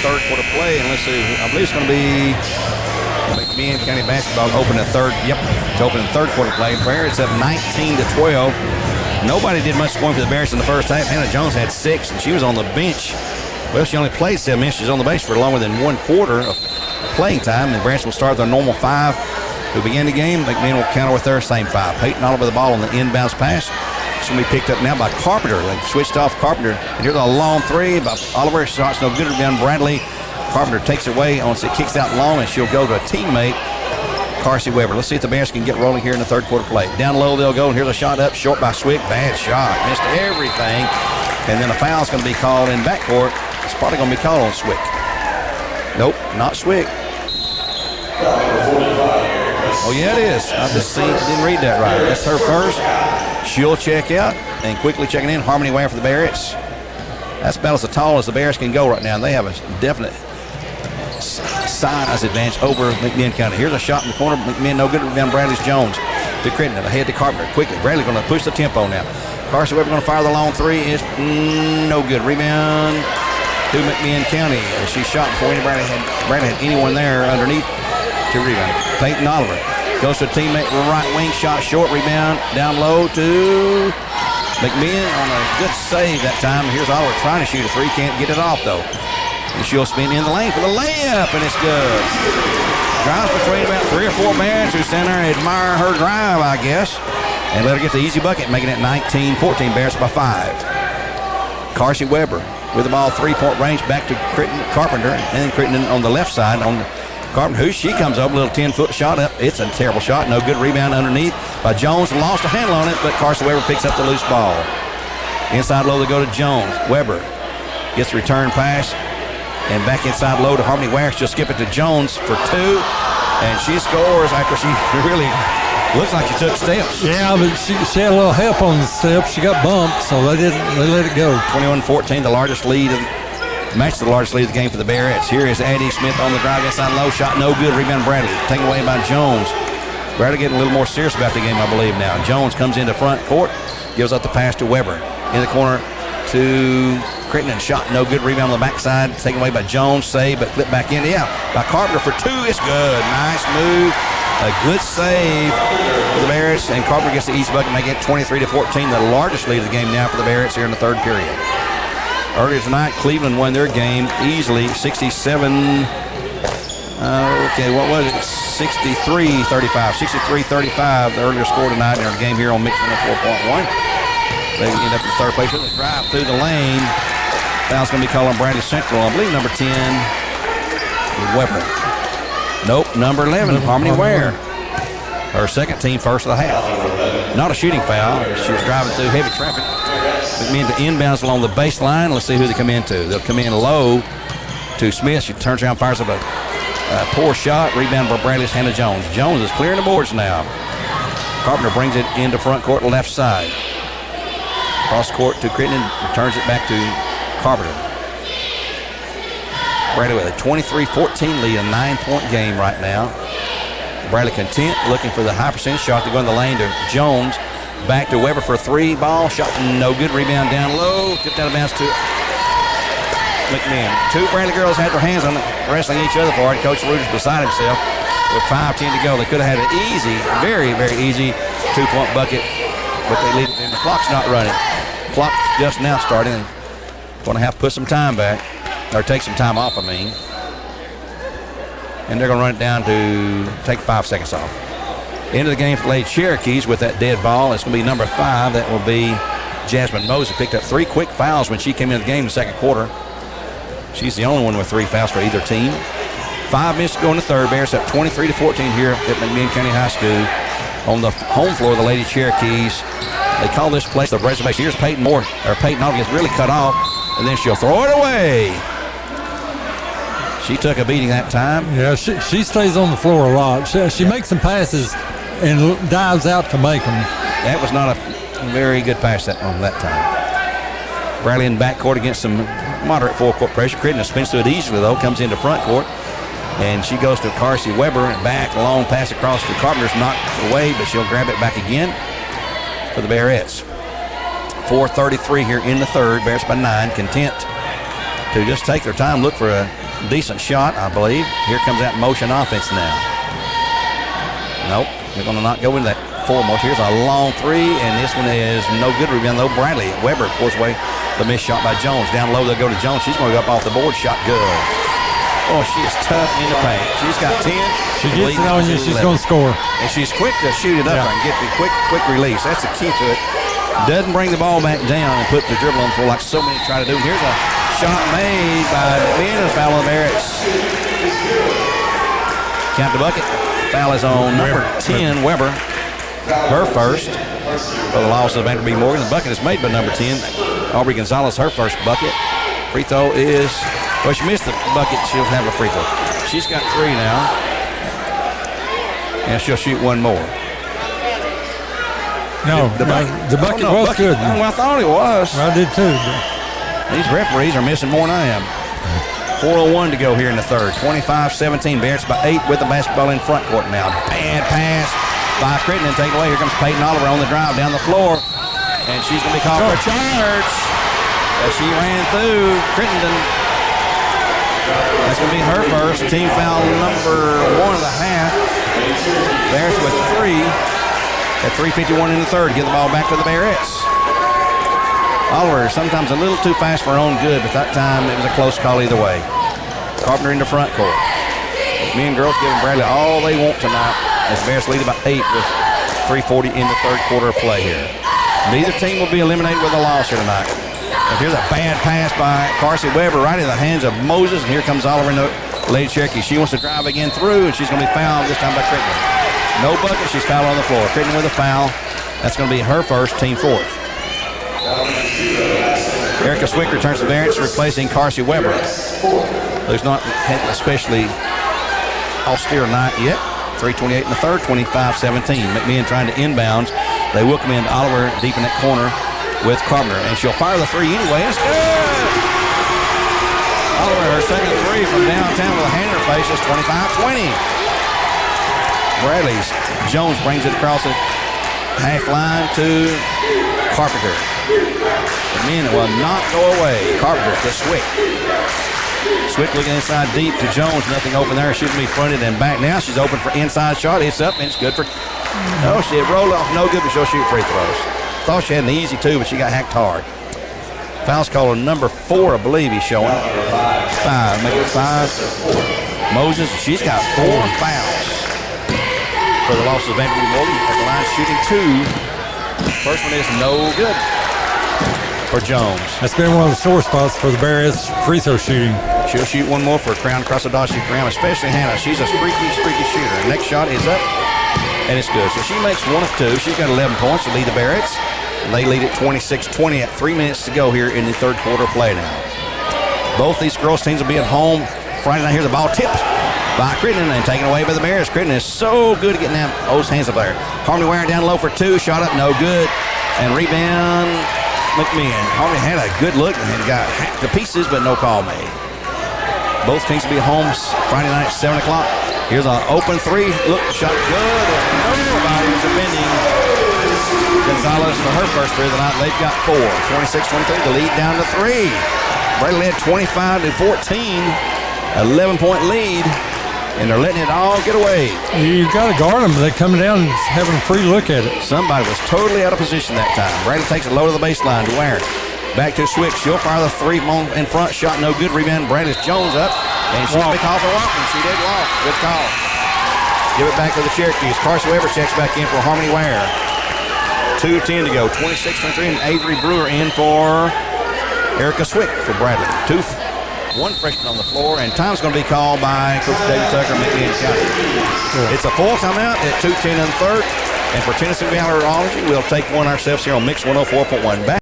Third quarter play, and let's see, I believe it's going to be McMinn County basketball opening third. Yep, it's opening third quarter play. Barrett's up 19-12. Nobody did much scoring for the Barretts in the first half. Hannah Jones had 6, and she was on the bench. Well, she only played 7 minutes. She's on the bench for longer than 1 quarter of playing time. And Barretts will start their normal 5 who began the game. McMinn will counter with their same 5. Peyton Oliver the ball on the inbounds pass. It's going to be picked up now by Carpenter. They switched off Carpenter. And here's a long 3 by Oliver. Shot's no good. Down Bradley. Carpenter takes it away. It kicks out long, and she'll go to a teammate, Carsey Weber. Let's see if the Bears can get rolling here in the third quarter play. Down low they'll go, and here's a shot up short by Swick. Bad shot. Missed everything. And then a foul's going to be called in backcourt. It's probably going to be called on Swick. Nope, not Swick. Oh, yeah, it is. I just didn't read that right. That's her first. She'll check out, and quickly checking in, Harmony Ware for the Barretts. That's about as tall as the Bears can go right now, and they have a definite size advantage over McMinn County. Here's a shot in the corner. McMinn no good. Down Bradley's Jones to Crittenden. Ahead to Carpenter. Quickly. Bradley going to push the tempo now. Carson Weber going to fire the long 3. It's no good. Rebound to McMinn County. She shot before Bradley had anyone there underneath to rebound. Peyton Oliver goes to a teammate right wing. Shot short. Rebound down low to McMinn on a good save that time. Here's Oliver trying to shoot a 3. Can't get it off, though. And she'll spin in the lane for the layup, and it's good. Drives between about 3 or 4 Barretts who stand there and admire her drive, I guess, and let her get the easy bucket, making it 19-14 Barretts by 5. Carsey Weber with the ball, 3-point range, back to Carpenter, and then Crittenden on the left side on Carpenter, she comes up, a little 10-foot shot up. It's a terrible shot, no good. Rebound underneath by Jones, lost a handle on it, but Carsey Weber picks up the loose ball. Inside low, they go to Jones. Weber gets the return pass, and back inside low to Harmony Ware. She'll skip it to Jones for 2, and she scores after she really looks like she took steps. Yeah, but she had a little help on the steps. She got bumped, so they let it go. 21-14, the largest lead matched the largest lead of the game for the Barretts. Here is Addie Smith on the drive inside low. Shot no good. Rebound Bradley. Taken away by Jones. Bradley getting a little more serious about the game, I believe, now. Jones comes into front court. Gives up the pass to Weber. In the corner to Crittenden. Shot no good. Rebound on the backside. Taken away by Jones. Save, but flip back in. Yeah, by Carpenter for 2. It's good. Nice move. A good save for the Barretts. And Carpenter gets the easy bucket, make it 23-14. The largest lead of the game now for the Barretts here in the third period. Earlier tonight, Cleveland won their game easily, 67. What was it? 63-35. 63-35, the earlier score tonight in our game here on Mix 104.1. They end up in third place. They drive through the lane. Foul's going to be called on Bradley Central. I believe number 10, Weber. Nope, number 11, Harmony Ware. Her second team, first of the half. Not a shooting foul. She was driving through heavy traffic. McMinn to inbounds along the baseline. Let's see who they come into. They'll come in low to Smith. She turns around, fires up a poor shot. Rebound by Bradley's Hannah Jones. Jones is clearing the boards now. Carpenter brings it into front court, left side. Cross court to Crittenden. Turns it back to Carpenter. Bradley with a 23-14 lead, a 9-point game right now. Bradley content, looking for the high percentage shot to go in the lane to Jones. Back to Weber for a 3 ball. Shot no good. Rebound down low. Tipped out of bounds to McMinn. 2 Bradley girls had their hands on it, wrestling each other for it. Coach Reuter's beside himself with 5:10 to go. They could have had an easy, very, very easy 2-point bucket, but they leave it in. The clock's not running. Clock just now starting. Going to have to put some time back, or take some time off, I mean. And they're going to run it down to take 5 seconds off. Into the game for Lady Cherokees with that dead ball. It's going to be number 5. That will be Jasmine Moses. Picked up 3 quick fouls when she came into the game in the second quarter. She's the only one with 3 fouls for either team. 5 minutes to go in the third. Bears up 23-14 here at McMinn County High School. On the home floor of the Lady Cherokees. They call this place the reservation. Here's Peyton Moore, or Peyton Hall gets really cut off, and then she'll throw it away. She took a beating that time. Yeah, she stays on the floor a lot. She makes some passes and dives out to make them. That was not a very good pass on that time. Bradley in backcourt against some moderate full-court pressure. Crittenden spins through it easily, though, comes into front court. And she goes to Carsey Weber and back, long pass across to Carpenter's knocked away, but she'll grab it back again for the Bearettes. 4:33 here in the third. Bears by 9. Content to just take their time, look for a decent shot, I believe. Here comes that motion offense now. Nope, they're going to not go into that foremost. Here's a long 3, and this one is no good. Rebound though. Bradley. Weber pulls away the missed shot by Jones. Down low, they'll go to Jones. She's going to go up off the board. Shot good. Oh, she is tough in the paint. She's got 10. She gets it on you, she's going to score. And she's quick to shoot it up and get the quick release. That's the key to it. Doesn't bring the ball back down and put the dribble on the floor like so many try to do. Here's a shot made by McMinn, a foul on the Bearettes. Count the bucket. Foul is on number 10, Weber. Her first for the loss of Vanderbilt Morgan. The bucket is made by number 10, Aubrey Gonzalez, her first bucket. Free throw is... Well, she missed the bucket. She'll have a free throw. She's got 3 now. And she'll shoot 1 more. No, the bucket was good. Well, I thought it was. I did too. These referees are missing more than I am. 4:01 to go here in the third. 25-17. Bears by 8 with the basketball in front court now. Bad pass by Crittenden. Taken away. Here comes Peyton Oliver on the drive down the floor. And she's going to be called for a charge. As she ran through Crittenden. That's going to be her first. Team foul number 1 of the half. Bears with 3 at 3:51 in the third. Give the ball back to the Bearettes. Oliver sometimes a little too fast for her own good, but that time it was a close call either way. Carpenter in the front court. Me and girls giving Bradley all they want tonight as Bears lead about 8 with 3:40 in the third quarter of play here. Neither team will be eliminated with a loss here tonight. And here's a bad pass by Carsey Weber right in the hands of Moses. And here comes Oliver in the Lady Cherokee. She wants to drive again through, and she's going to be fouled this time by Crittenden. No bucket. She's fouled on the floor. Crittenden with a foul. That's going to be her first, team 4th. Erica Swick returns to the bench, replacing Carsey Weber, who's not had especially austere night yet. 3:28 in the third, 25-17. McMinn trying to inbounds. They will come in Oliver deep in that corner with Carpenter, and she'll fire the 3 anyway. It's good! Oliver, her second 3 from downtown with a hand in her face. It's 25-20. Bradley's Jones brings it across the half line to Carpenter. The men will not go away. Carpenter to Swick. Swick looking inside deep to Jones. Nothing open there. She'll be fronted and back now. She's open for inside shot. It's up and it's good for... No, she had rolled off. No good, but she'll shoot free throws. Thought she had an easy 2, but she got hacked hard. Foul's called on number 4, I believe he's showing. 5. Make it 5. Moses, she's got 4 fouls for the loss of Vanderbilt Morgan. At the line shooting 2. First one is no good for Jones. That's been one of the sore spots for the Bears free throw shooting. She'll shoot 1 more for a crown across the Dodge Crown, especially Hannah. She's a streaky shooter. Next shot is up and it's good. So she makes 1 of 2. She's got 11 points to lead the Barretts. They lead at 26-20 at 3 minutes to go here in the third quarter play now. Both these girls' teams will be at home Friday night. Here's the ball tipped by Crittenden and taken away by the Barretts. Crittenden is so good at getting those hands up there. Harmony wearing down low for 2. Shot up, no good. And rebound, McMinn. Harmony had a good look and got hacked to pieces, but no call made. Both teams will be home Friday night at 7 o'clock. Here's an open 3. Look, shot good. And nobody's defending Gonzalez for her first 3 of the night. They've got 4. 26-23. The lead down to 3. Bradley led 25-14. 11-point lead. And they're letting it all get away. You've got to guard them. They're coming down and having a free look at it. Somebody was totally out of position that time. Bradley takes it low to the baseline to Warren. Back to Swick. She'll fire the 3 in front. Shot no good. Rebound. Bradley's Jones up. And she'll be called for walking. She did walk. Good call. Give it back to the Cherokees. Carson Weber checks back in for Harmony Ware. 2:10 to go. 26-23. And Avery Brewer in for Erica Swick for Bradley. 1 freshman on the floor. And time's going to be called by Coach David Tucker, McMinn County. Sure. It's a full timeout at 2:10 in the third. And for Tennessee Valorology, we'll take one ourselves here on Mix 104.1. Back.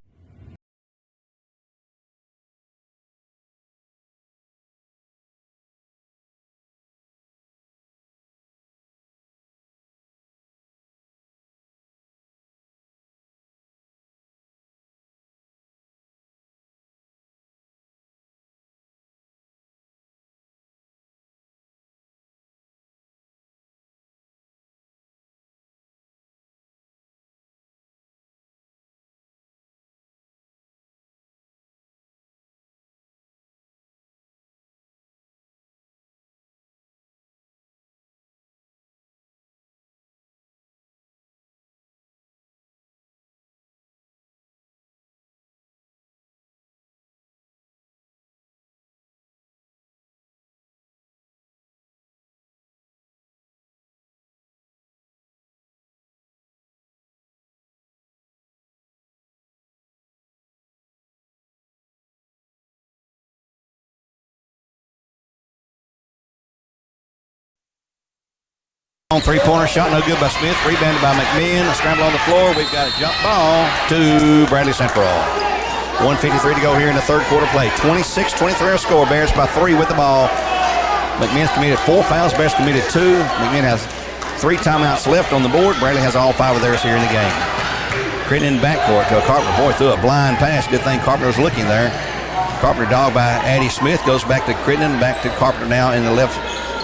On 3-pointer shot, no good by Smith. Rebounded by McMinn. A scramble on the floor. We've got a jump ball to Bradley Central. 1:53 to go here in the third quarter play. 26-23 our score. Bears by 3 with the ball. McMinn's committed 4 fouls. Bears committed 2. McMinn has 3 timeouts left on the board. Bradley has all 5 of theirs here in the game. Crittenden backcourt to a Carpenter. Boy, threw a blind pass. Good thing Carpenter was looking there. Carpenter dog by Addie Smith. Goes back to Crittenden. Back to Carpenter now in the left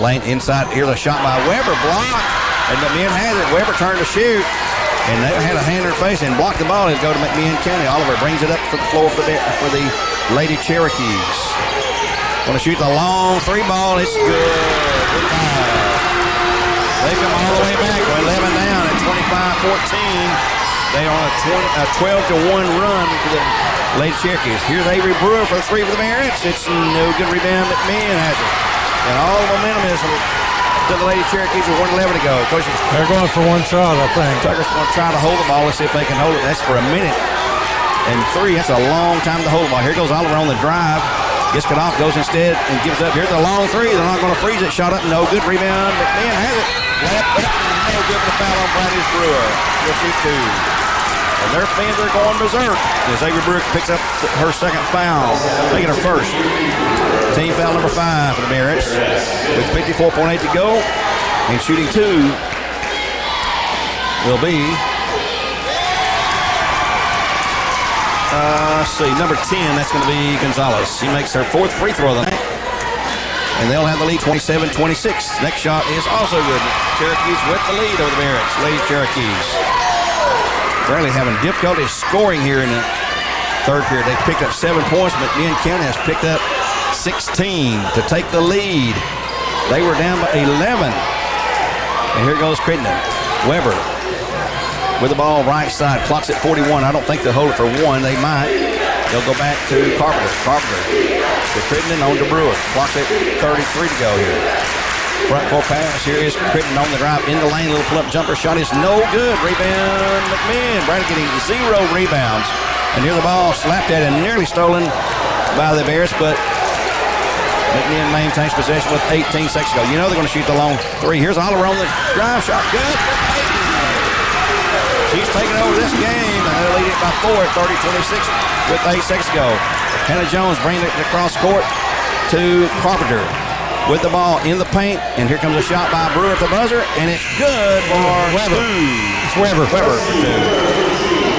lane inside. Here's a shot by Weber, blocked, and McMinn has it. Weber turned to shoot, and they had a hand in her face and blocked the ball. It'll go to McMinn County. Oliver brings it up for the floor for the Lady Cherokees. Going to shoot the long 3 ball. It's good. Good time. They come all the way back. 11 down at 25-14. They are on a 12-1 run for the Lady Cherokees. Here's Avery Brewer for the 3 for the Barretts. It's no good rebound. McMinn has it. And all the momentum is to the Lady Cherokees with 1:11 to go. Coach, they're going for 1 shot, I think. Tucker's going to try to hold the ball. Let's see if they can hold it. That's for a minute. And 3, that's a long time to hold the ball. Here goes Oliver on the drive. Gets cut off, goes instead, and gives up. Here's a long 3. They're not going to freeze it. Shot up, no good. Rebound. McMinn has it. Left, no good for the foul on Bradley Brewer. He'll shoot 2. And their fans are going berserk as Avery Brewer picks up her second foul, making her first. Team foul number 5 for the Barretts with 54.8 to go. And shooting 2 will be, number 10. That's going to be Gonzalez. She makes her 4th free throw of the night. And they'll have the lead 27-26. Next shot is also good. Cherokees with the lead over the Barretts. Lady Cherokees. Bradley having difficulty scoring here in the third period. They picked up 7 points. McMinn County has picked up 16 to take the lead. They were down by 11. And here goes Crittenden. Weber with the ball right side. Clock's at 41. I don't think they'll hold it for 1. They might. They'll go back to Carpenter. Carpenter to Crittenden on to Brewer. Clock's at 33 to go here. Front court pass. Here is Crittenden on the drive in the lane. Little pull-up jumper shot is no good. Rebound McMinn. Bradley getting 0 rebounds. And here the ball slapped at and nearly stolen by the Bears, but McMinn maintains possession with 18 seconds to go. You know they're going to shoot the long 3. Here's Oliver on the drive shot. Good. She's taking over this game, and they'll lead it by 4 at 30-26 with 8 seconds to go. Hannah Jones bringing it across court to Carpenter with the ball in the paint, and here comes a shot by Brewer at the buzzer, and it's good for Weber. two. It's Weber. Weber for two.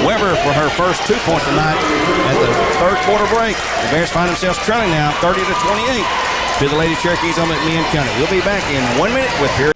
Weber for her first 2 points tonight at the third quarter break. The Bears find themselves trailing now 30-28 to the Lady Cherokees on McMinn County. We'll be back in 1 minute with here.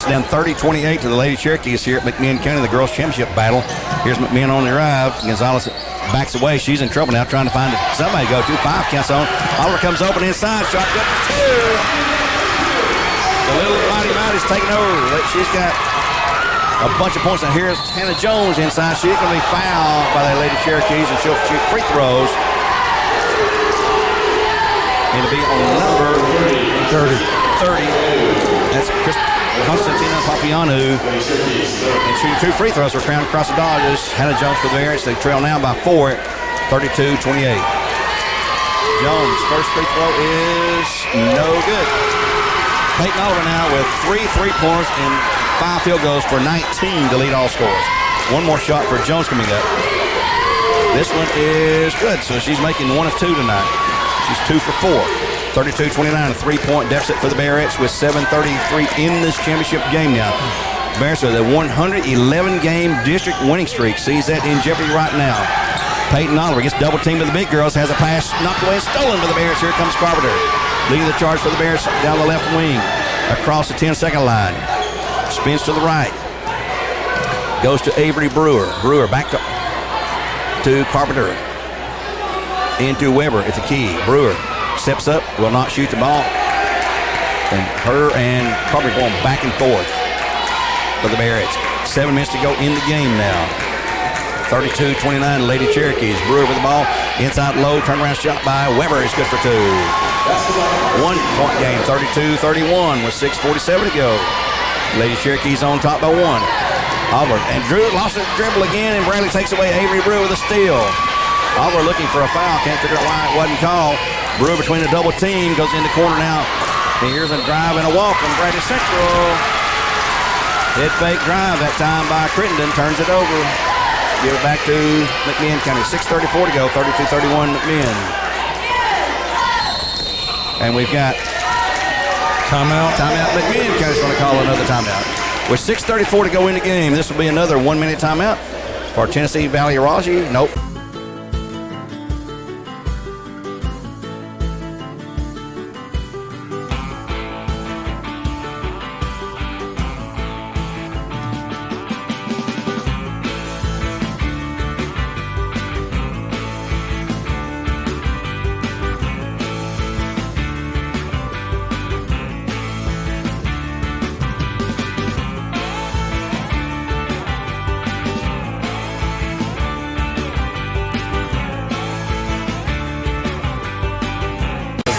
Down 30-28 to the Lady Cherokees here at McMinn County, the girls' championship battle. Here's McMinn on the drive. Gonzalez backs away. She's in trouble now, trying to find somebody to go to. 5 counts on. Oliver comes open inside. Shot good for 2. The little Mighty Mighty's taking over. She's got a bunch of points. Now here's Hannah Jones inside. She's going to be fouled by the Lady Cherokees, and she'll shoot free throws. It'll be on number 30. That's Constantina Papianou. And shooting 2 free throws for Crown across the Dodgers. Hannah Jones for the Bears. They trail now by 4 at 32-28. Jones' first free throw is no good. Peyton Oliver now with 3 3-pointers and 5 field goals for 19 to lead all scores. One more shot for Jones coming up. This one is good, so she's making 1 of 2 tonight. She's 2 for 4. 32-29, a 3-point deficit for the Bearettes with 7:33 in this championship game now. Bears are the 111-game district winning streak. Sees that in jeopardy right now. Peyton Oliver gets double teamed with the big girls, has a pass knocked away and stolen by the Bears. Here comes Carpenter. Leading the charge for the Bears down the left wing. Across the 10-second line. Spins to the right. Goes to Avery Brewer. Brewer back to Carpenter. Into Weber at the key. Brewer steps up, will not shoot the ball. And her and Carpenter going back and forth for the Bears. 7 minutes to go in the game now. 32-29, Lady Cherokees. Brewer with the ball. Inside low, turnaround shot by Weber is good for 2. 1 point game, 32-31 with 6:47 to go. Lady Cherokees on top by 1. Oliver and Drew lost the dribble again, and Bradley takes away Avery Brewer with a steal. Oliver looking for a foul, can't figure out why it wasn't called. Brewer between the double team, goes in the corner now. And here's a drive and a walk from Bradley Central. Head fake drive that time by Crittenden, turns it over. Give it back to McMinn County. 6:34 to go, 32-31 McMinn. And we've got timeout. McMinn County's going to call another timeout. With 6:34 to go in the game, this will be another 1-minute timeout for Tennessee Valley Raji. Nope.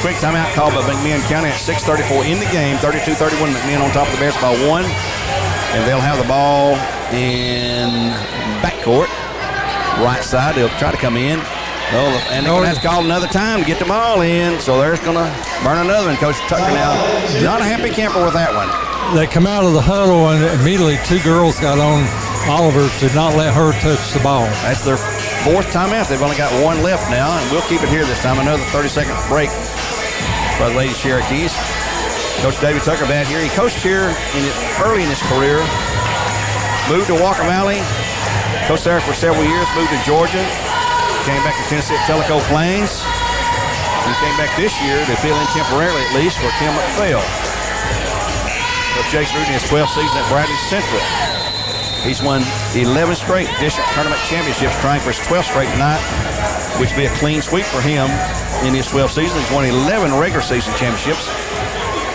Quick timeout called by McMinn County at 6:34 in the game. 32-31, McMinn on top of the Bears by 1. And they'll have the ball in backcourt. Right side, they'll try to come in. And they're going to have to call another time to get the ball in. So they're going to burn another one. Coach Tucker now, not a happy camper with that one. They come out of the huddle, and immediately 2 girls got on Oliver to not let her touch the ball. That's their 4th timeout. They've only got 1 left now, and we'll keep it here this time. Another 30-second break for the Lady Cherokees. Coach David Tucker back here. He coached here early in his career. Moved to Walker Valley. Coached there for several years. Moved to Georgia. Came back to Tennessee at Tellico Plains. He came back this year to fill in temporarily at least for Tim McPhail. Coach Jake's rooting his 12th season at Bradley Central. He's won 11 straight district tournament championships, trying for his 12th straight tonight, which would be a clean sweep for him in his 12th season. He's won 11 regular season championships,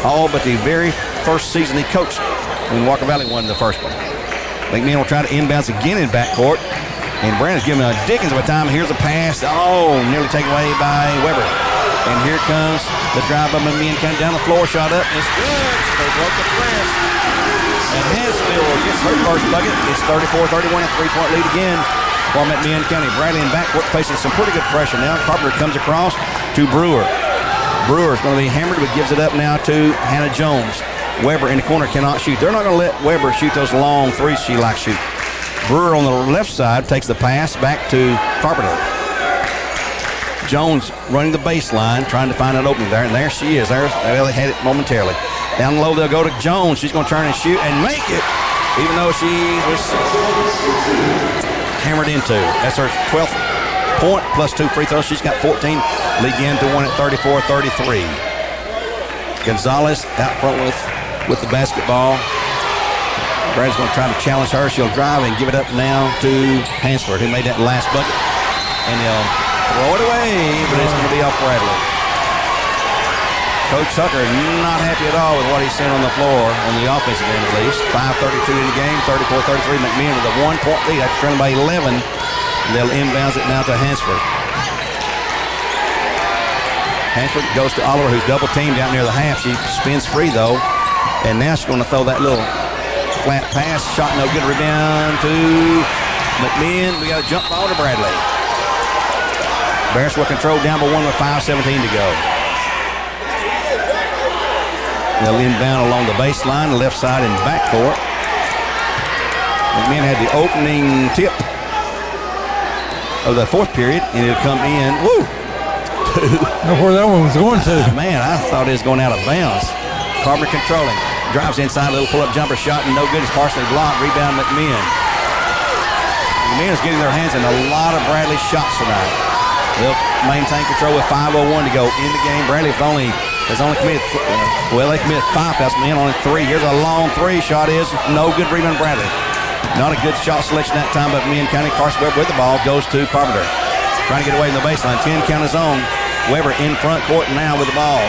all but the very first season he coached when Walker Valley won the first one. McMinn will try to inbounds again in backcourt, and Brandon's giving a Dickens of a time. Here's a pass. Oh, nearly taken away by Weber. And here comes the drive by McMinn, kind of down the floor, shot up. It's good. So they broke the press. And Hansfield gets her first bucket. It's 34-31, a three-point lead again for McMinn County. Bradley in backcourt facing some pretty good pressure now. Carpenter comes across to Brewer. Brewer's going to be hammered, but gives it up now to Hannah Jones. Weber in the corner cannot shoot. They're not going to let Weber shoot those long threes she likes to shoot. Brewer on the left side takes the pass back to Carpenter. Jones running the baseline, trying to find an opening there, and there she is. They had it momentarily. Down low, they'll go to Jones. She's going to turn and shoot and make it, even though she was hammered into. That's her 12th point plus 2 free throws. She's got 14. Lead again to one at 34-33. Gonzalez out front with the basketball. Brad's going to try to challenge her. She'll drive and give it up now to Hansford, who made that last bucket. And they'll throw it away, but it's going to be off Bradley. Coach Tucker not happy at all with what he's seeing on the floor on the offensive end at least. 5:32 in the game, 34-33. McMinn with a 1-point lead after trailing by 11. They'll inbounds it now to Hansford. Hansford goes to Oliver, who's double teamed down near the half. She spins free though, and now she's going to throw that little flat pass. Shot no good. Rebound to McMinn. We got a jump ball to Bradley. Bears will control down by 1 with 5:17 to go. They'll inbound along the baseline, the left side and backcourt. McMinn had the opening tip of the fourth period, and it'll come in. Woo! Know where that one was going to. Man, I thought it was going out of bounds. Carpenter controlling. Drives inside, a little pull-up jumper shot, and no good. It's partially blocked. Rebound McMinn. McMinn is getting their hands in a lot of Bradley shots tonight. They'll maintain control with 5:01 to go in the game. Bradley has only committed, they committed 5 fouls. McMinn only 3. Here's a long 3 shot is no good. Rebound Bradley. Not a good shot selection that time, but McMinn County. Carson Webb with the ball goes to Carpenter. Trying to get away in the baseline. 10 count his own. Weber in front court now with the ball.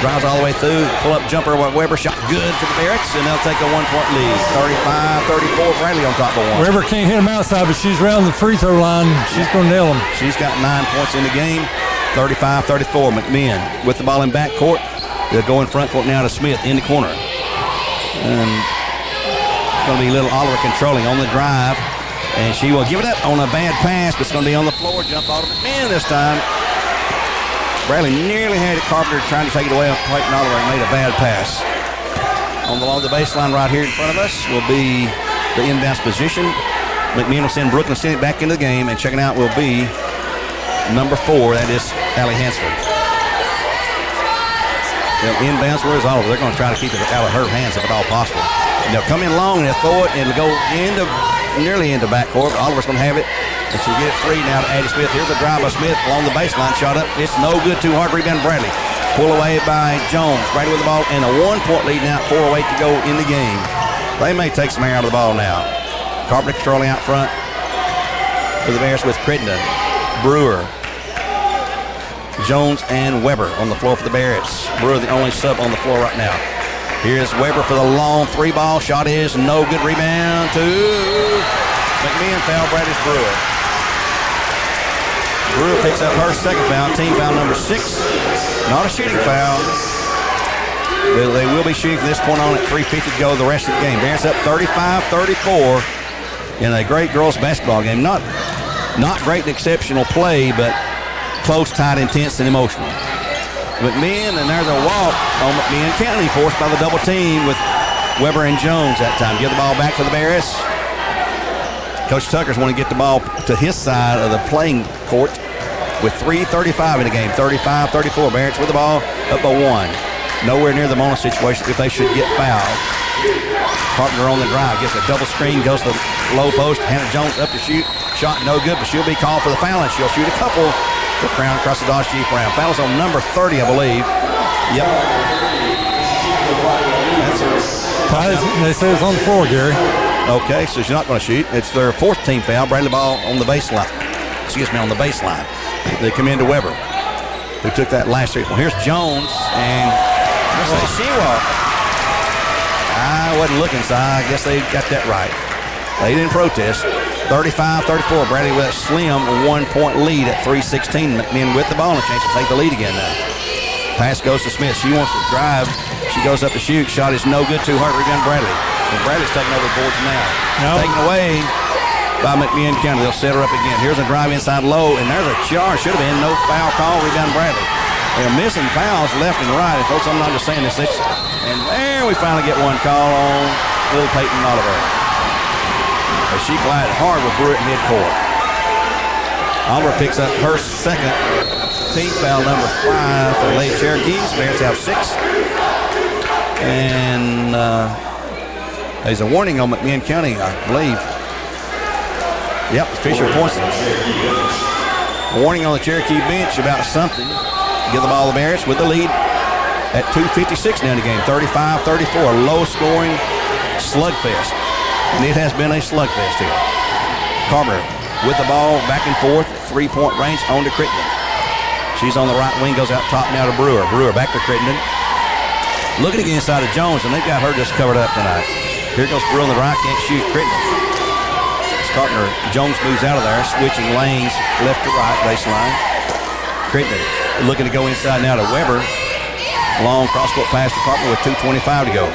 Drives all the way through. Pull-up jumper with Weber. Shot good for the Barretts, and they'll take a 1-point lead. 35-34. Bradley on top of one. Weber can't hit him outside, but she's around the free throw line. She's going to nail him. She's got 9 points in the game. 35-34. McMinn with the ball in backcourt. They'll go in front court now to Smith in the corner. And it's going to be little Oliver controlling on the drive. And she will give it up on a bad pass, but it's going to be on the floor. Jump ball to McMinn this time. Bradley nearly had it. Carpenter trying to take it away. Clayton Oliver made a bad pass. Along the baseline right here in front of us will be the inbounds position. McMinn will send Brooklyn, send it back into the game, and checking out will be number 4. That is Allie Hansford. They'll inbounds. Where's Oliver? They're going to try to keep it out of her hands if at all possible. And they'll come in long and they'll throw it and it'll go nearly into backcourt. Oliver's going to have it. And she'll get it free now to Addie Smith. Here's a drive by Smith along the baseline. Shot up. It's no good. Too hard. Rebound Bradley. Pull away by Jones. Bradley with the ball and a 1-point lead now. 4:08 to go in the game. They may take some air out of the ball now. Carpenter controlling out front for the Bears with Crittenden, Brewer, Jones, and Weber on the floor for the Barretts. Brewer the only sub on the floor right now. Here's Weber for the long 3-ball. Shot is no good. Rebound to McMinn. Foul Bradley's Brewer. Brewer picks up her second foul, team foul number 6. Not a shooting foul. They will be shooting from this point on at 3:50 to go the rest of the game. Bears up 35-34 in a great girls basketball game. Not great and exceptional play, but close, tight, intense, and emotional. McMinn, and there's a walk on McMinn County, forced by the double team with Weber and Jones that time. Give the ball back to the Bears. Coach Tucker's want to get the ball to his side of the playing court with 3:35 in the game. 35-34. Barretts with the ball up by 1. nowhere near the Mona situation if they should get fouled. Carpenter on the drive, gets a double screen, goes to the low post. Hannah Jones up to shoot. Shot no good, but she'll be called for the foul, and she'll shoot a couple to Crown across the Dodge Jeep round. Foul's on number 30, I believe. Yep. They say it's on the floor, Gary. Okay, so she's not going to shoot. It's their 4th team foul. Bradley Ball on the baseline. On the baseline. They come into Weber, who took that last 3 point. Here's Jones, and she walked. I wasn't looking, so I guess they got that right. They didn't protest. 35-34. Bradley with a slim 1-point lead at 3:16. McMinn with the ball and a chance to take the lead again now. Pass goes to Smith. She wants to drive. She goes up to shoot. Shot is no good. 2 hurt. Rebound Bradley. And Bradley's taking over the boards now. Taken away by McMinn County. They'll set her up again. Here's a drive inside low, and there's a charge. Should have been no foul call. Rebound Bradley. They're missing fouls left and right. And folks, I'm not just saying this. And there we finally get one call on little Peyton Oliver. As she collided hard with Brewer at midcourt. Oliver picks up her 2nd team foul, number 5 for Lady Cherokees. Bears have 6. And there's a warning on McMinn County, I believe. Yep, Fisher points it. A warning on the Cherokee bench about something. Give the ball to Bears with the lead at 2:56 now in the game. 35-34, low-scoring slugfest. And it has been a slugfest here. Carter with the ball back and forth, 3-point range on to Crittenden. She's on the right wing, goes out top now to Brewer. Brewer back to Crittenden. Looking again inside of Jones, and they've got her just covered up tonight. Here goes Brewer on the right, can't shoot. Crittenden. Carpenter, Jones moves out of there, switching lanes left to right, baseline. Crittenden looking to go inside now to Weber. Long cross-court pass to Carpenter with 2:25 to go.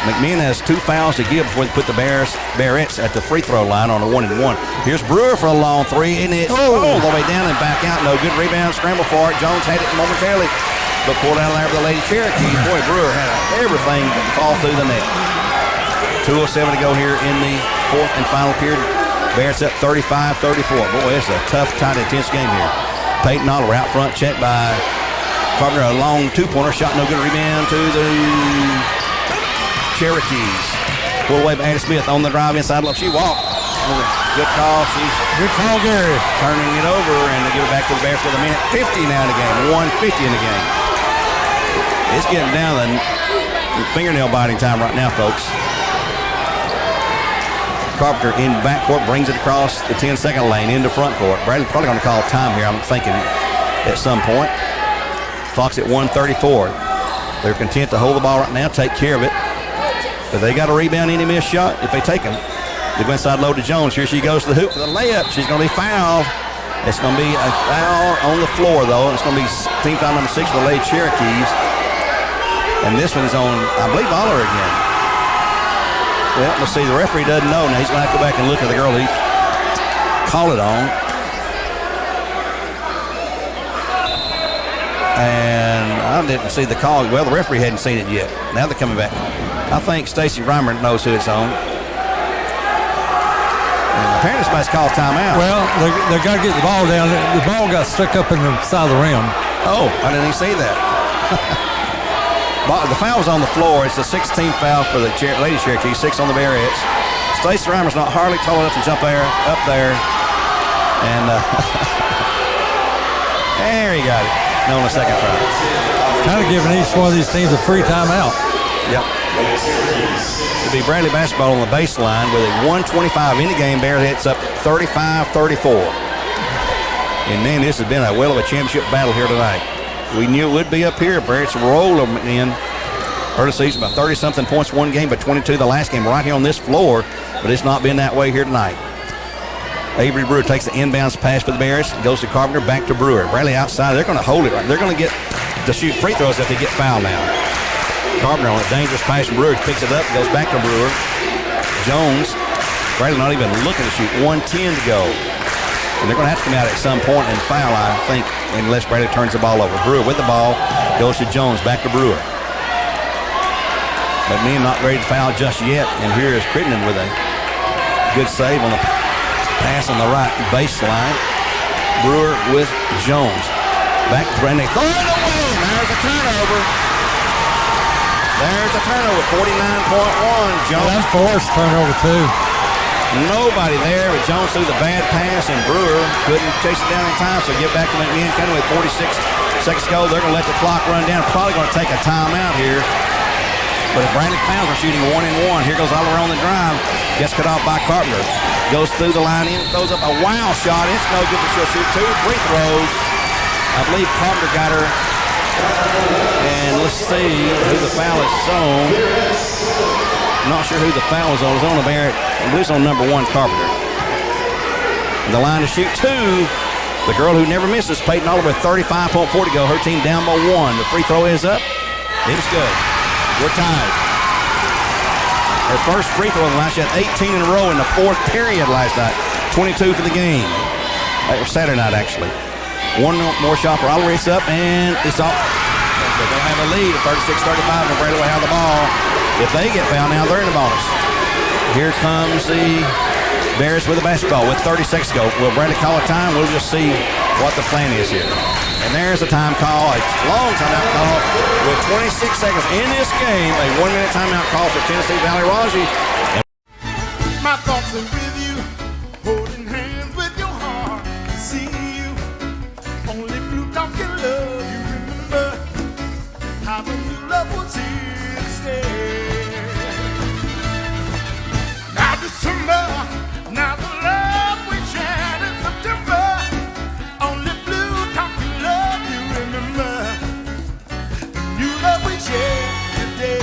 McMinn has 2 fouls to give before they put the Bearettes at the free throw line on a 1-and-1. Here's Brewer for a long 3, and it's all the way down and back out. No good rebound, scramble for it. Jones had it momentarily, but pulled out of there for the Lady Cherokee. Boy, Brewer had everything fall through the net. 2:07 to go here in the 4th and final period. Bears up 35-34. Boy, it's a tough, tight, intense game here. Peyton Oliver out front, checked by Carpenter. A long 2-pointer, shot no good. Rebound to the Cherokees. Pull away by Annie Smith on the drive inside. Look, she walked. Good call. Good call, Gary. Turning it over, and they give it back to the Bears with a minute 50 now in the game. 1:50 in the game. It's getting down the fingernail biting time right now, folks. Carpenter in backcourt, brings it across the 10-second lane into front court. Bradley's probably going to call time here, I'm thinking, at some point. Clock's at 1:34. They're content to hold the ball right now, take care of it. But they got a rebound, any missed shot, if they take them. They go inside low to Jones. Here she goes to the hoop for the layup. She's going to be fouled. It's going to be a foul on the floor, though. It's going to be team foul number 6 for the Lady Cherokees. And this one's on, I believe, Oliver again. Well, let's see. The referee doesn't know. Now he's going to have to go back and look at the girl he called it on. And I didn't see the call. Well, the referee hadn't seen it yet. Now they're coming back. I think Stacy Reimer knows who it's on. And apparently somebody's called timeout. Well, they got to get the ball down. The ball got stuck up in the side of the rim. Oh, I didn't even see that. The foul's on the floor. It's the 16th foul for the Lady Cherokee, 6 on the Bearettes. Stacey Reimer's not hardly tall enough to jump up there. And there he got it. No, on the second try. Kind of giving each one of these teams a free timeout. Yep. It'll be Bradley basketball on the baseline with a 1:25 in the game. Bearheads up 35-34. And man, this has been a well of a championship battle here tonight. We knew it would be up here. Barrett's rolled them in early season by 30-something points one game, but 22 the last game right here on this floor. But it's not been that way here tonight. Avery Brewer takes the inbounds pass for the Bears. Goes to Carpenter, back to Brewer. Bradley outside. They're going to hold it right. They're going to get to shoot free throws if they get fouled now. Carpenter on a dangerous pass from Brewer. Picks it up, goes back to Brewer. Jones. Bradley not even looking to shoot. 1:10 to go. And they're going to have to come out at some point and foul, I think, unless Bradley turns the ball over. Brewer with the ball. Goes to Jones. Back to Brewer. McMinn not ready to foul just yet. And here is Crittenden with a good save on the pass on the right baseline. Brewer with Jones. Back to Bradley. Throw it away. There's a turnover. There's a turnover, 49.1. Jones. That's forced turnover, too. Nobody there, but Jones threw the bad pass, and Brewer couldn't chase it down in time, so get back to McMinn kind of with 46 seconds to go. They're going to let the clock run down. Probably going to take a timeout here. But Bradley Pounds are shooting 1-1. Here goes Oliver on the drive. Gets cut off by Carpenter. Goes through the line in, throws up a wow shot. It's no good, but she'll shoot 2 free throws. I believe Carpenter got her. And let's see who the foul is on. Not sure who the foul was on. It was on the Barrett. I believe it's on number 1, Carpenter. And the line to shoot 2. The girl who never misses, Peyton Oliver, 35.4 to go. Her team down by 1. The free throw is up. It is good. We're tied. Her first free throw in the last shot, 18 in a row in the 4th period last night. 22 for the game. Saturday night, actually. One more shot for Oliver. It's up, and it's off. They're going to have a lead, 36-35, and Bradley will have the ball. If they get fouled now, they're in the bonus. Here comes the Bears with the basketball with 30 seconds to go. Will Bradley call a time? We'll just see what the plan is here. And there's a time call, a long timeout call with 26 seconds in this game. A 1-minute timeout call for Tennessee Valley Raji. My thoughts are with you, holding hands with your heart. See you, only blue dog can love you. Remember how the new love was here to stay. Now December, now the love we shared in September. Only blue dog can love you. Remember the new love we shared today.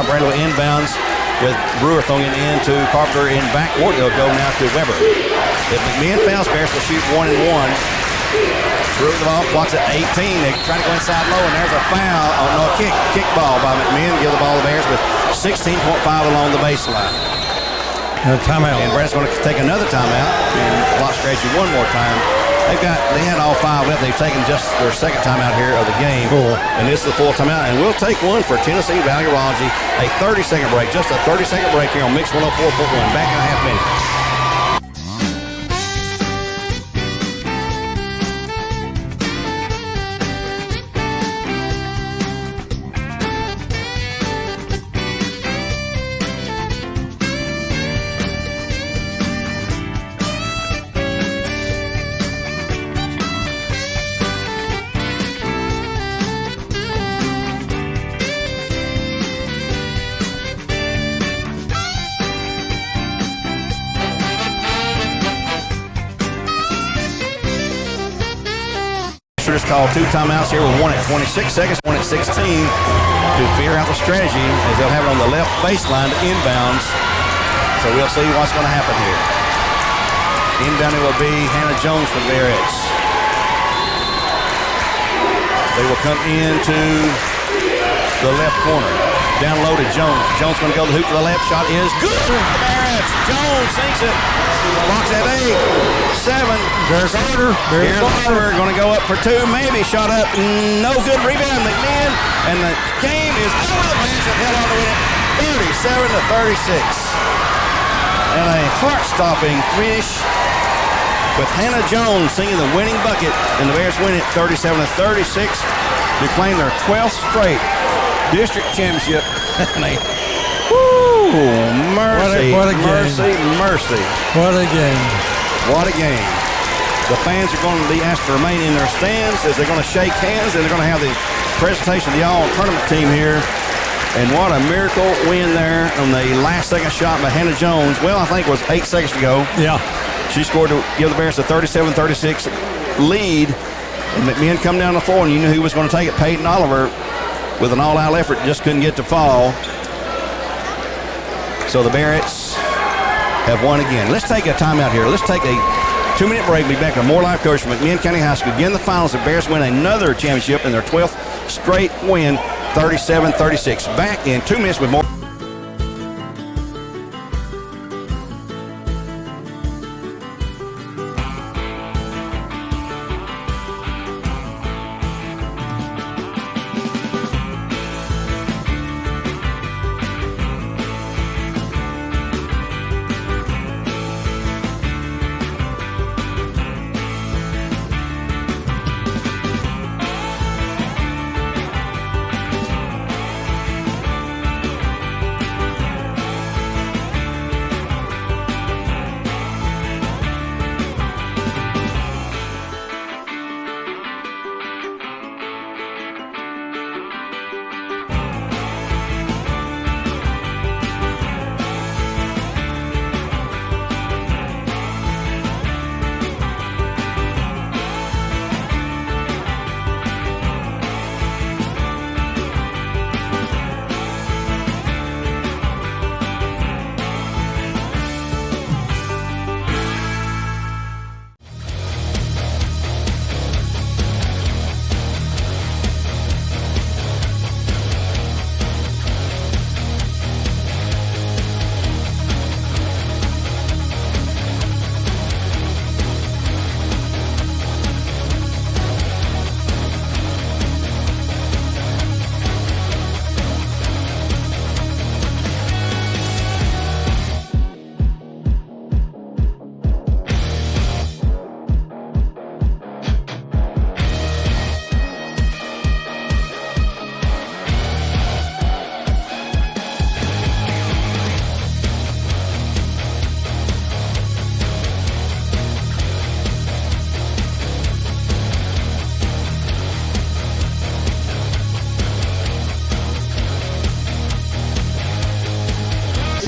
Bradley inbounds with Brewer throwing it into Carpenter in backcourt. They'll go now to Weber. If McMinn fouls, Bears will shoot 1-1. Brewer the ball, blocks at 18. They try to go inside low, and there's a foul. Oh, no, a kick ball by McMinn. Give the ball to Bears with 16.5 along the baseline. Timeout. And Brad's going to take another timeout and block strategy one more time. They had all 5 left. They've taken just their second timeout here of the game. Cool. And this is the full timeout. And we'll take one for Tennessee Valley Raji. A 30-second break. Just a 30-second break here on Mix 104.1. Back in a half minute. Just called 2 timeouts here with 1 at 26 seconds, 1 at 16 to figure out the strategy as they'll have it on the left baseline to inbounds. So we'll see what's going to happen here. Inbound it will be Hannah Jones for the Barretts. They will come into the left corner. Down low to Jones. Jones going to go to the hoop for the left. Shot is good for the Barretts. Jones sinks it. Blocks at 8, 7. There's Carter. Here's Carter going to go up for 2. Maybe shot up. No good rebound. McMinn. And the game is over the bench and held on to win it 37-36. And a heart-stopping finish with Hannah Jones singing the winning bucket. And the Bears win it 37-36 to claim their 12th straight district championship. Mercy, what a mercy, game. mercy. What a game. What a game. The fans are going to be asked to remain in their stands as they're going to shake hands, and they're going to have the presentation of the all-tournament team here. And what a miracle win there on the last second shot by Hannah Jones. Well, I think it was 8 seconds to go. Yeah. She scored to give the Bears a 37-36 lead. And McMinn come down the floor, and you knew who was going to take it. Peyton Oliver, with an all-out effort, just couldn't get to fall. So the Barretts have won again. Let's take a timeout here. Let's take a 2 2-minute break. We'll be back with more live coverage from McMinn County High School. Again, the finals. The Bears win another championship in their 12th straight win, 37-36. Back in 2 minutes with more.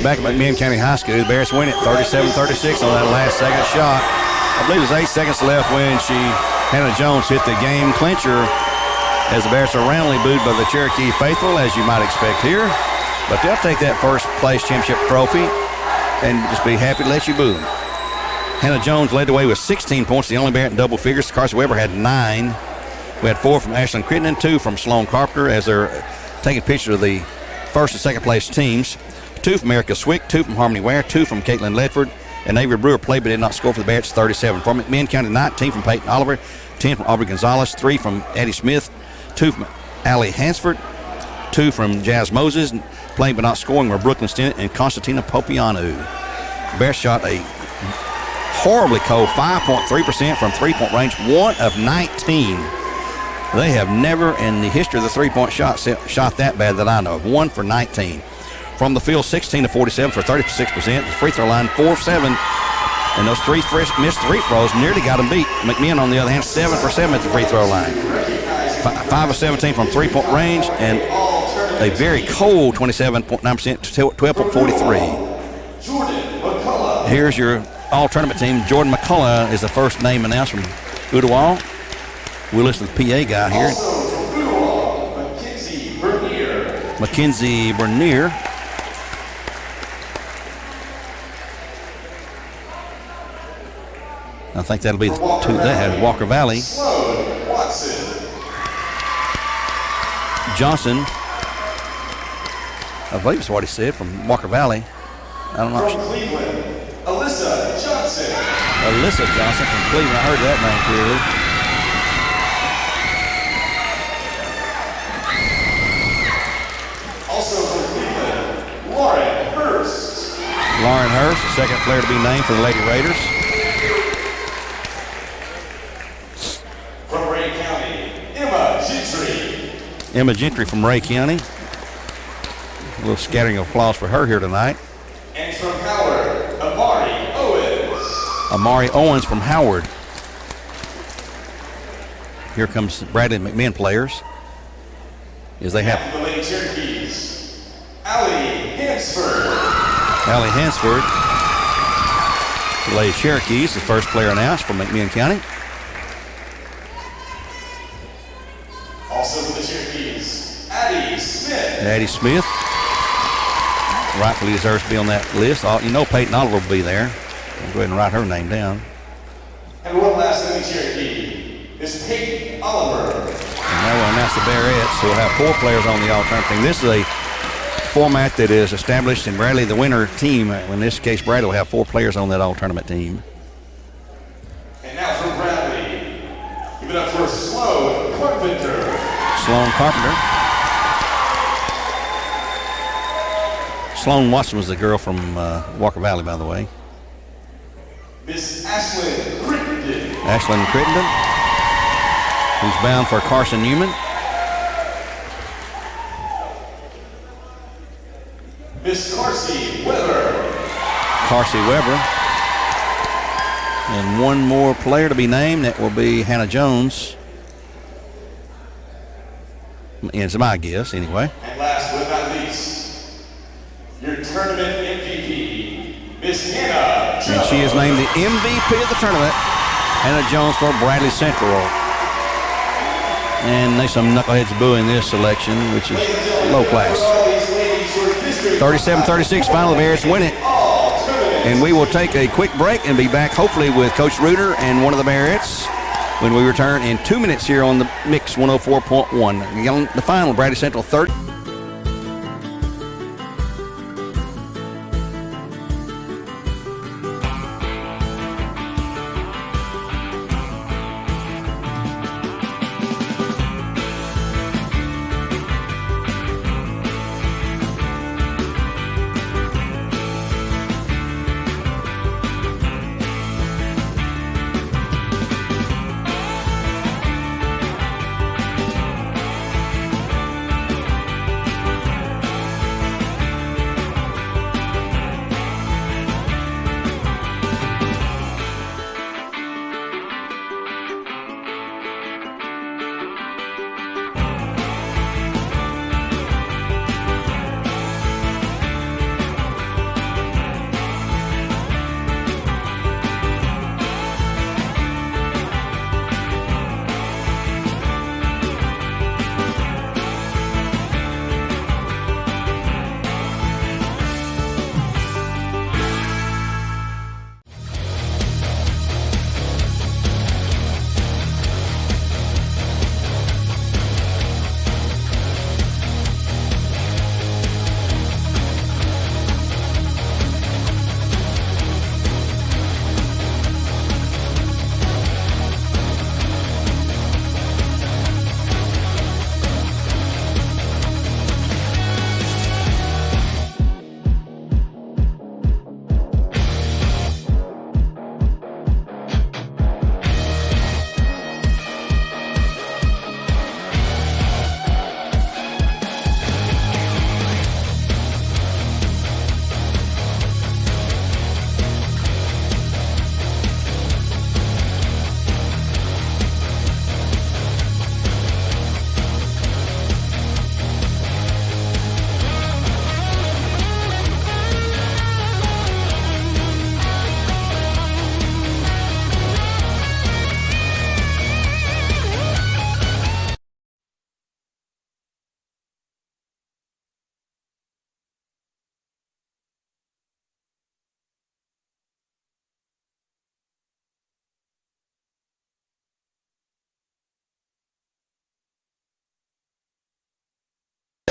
Back at McMinn County High School, the Bears win it 37-36 on that last second shot. I believe there's 8 seconds left when Hannah Jones hit the game clincher as the Bears are roundly booed by the Cherokee faithful, as you might expect here. But they'll take that first place championship trophy and just be happy to let you boo them. Hannah Jones led the way with 16 points, the only Bear in double figures. Carson Weber had 9. We had 4 from Ashlyn Crittenden, 2 from Sloan Carpenter as they're taking pictures of the first and second place teams. 2 from Erica Swick, 2 from Harmony Ware, 2 from Caitlin Ledford, and Avery Brewer played but did not score for the Bears. 37. From McMinn County, 19 from Peyton Oliver, 10 from Aubrey Gonzalez, 3 from Addie Smith, 2 from Allie Hansford, 2 from Jasmine Moses, playing but not scoring were Brooklyn Stennett and Constantina Popianu. The Bears shot a horribly cold 5.3% from three-point range, 1 of 19. They have never in the history of the three-point shot that bad that I know of. 1 for 19. From the field, 16-47 for 36%. The free throw line, 4 of 7. And those 3 missed free throws nearly got them beat. McMinn, on the other hand, 7 for 7 at the free throw line. 5 of 17 from three-point range, and a very cold 27.9% to 12.43. Here's your all-tournament team. Jordan McCullough is the first name announced from Ottawa. We'll listen to the PA guy here. Mackenzie Bernier. I think that'll be the 2 that has Walker Valley. Johnson, I believe is what he said, from Walker Valley. I don't know. From Cleveland, Alyssa Johnson. Alyssa Johnson from Cleveland. I heard that name clearly. Also from Cleveland, Lauren Hurst. Lauren Hurst, the second player to be named for the Lady Raiders. From Ray County, Emma Gentry. Emma Gentry from Ray County. A little scattering of applause for her here tonight. And from Howard, Amari Owens. Amari Owens from Howard. Here comes Bradley McMinn players. As they have the Lady Cherokees, Allie Hansford. Allie Hansford. The Lady Cherokees, the first player announced from McMinn County. Also for the Cherokees, Addie Smith. Addie Smith. Rightfully deserves to be on that list. You know Peyton Oliver will be there. I'll go ahead and write her name down. Cherokee, Miss Peyton Oliver. And now we'll announce the Bearettes, who will have 4 players on the alternate team. This is a format that is established in Bradley, the winner team. In this case, Bradley will have 4 players on that all-tournament team. And now from Bradley, give it up for Sloan Carpenter. Sloan Carpenter. Sloan Watson was the girl from Walker Valley, by the way. Miss Ashlyn Crittenden. Ashlyn Crittenden, who's bound for Carson Newman. Miss Carsey Weber. Carsey Weber. And one more player to be named. That will be Hannah Jones. It's my guess, anyway. And last but not least, your tournament MVP, Miss Hannah Jones. And she is named the MVP of the tournament. Hannah Jones for Bradley Central. And there's some knuckleheads booing this selection, which is low class. 37-36, final. The Bears win it. And we will take a quick break and be back hopefully with Coach Reuter and one of the Bearettes when we return in 2 minutes here on the Mix 104.1. The final, Bradley Central 30.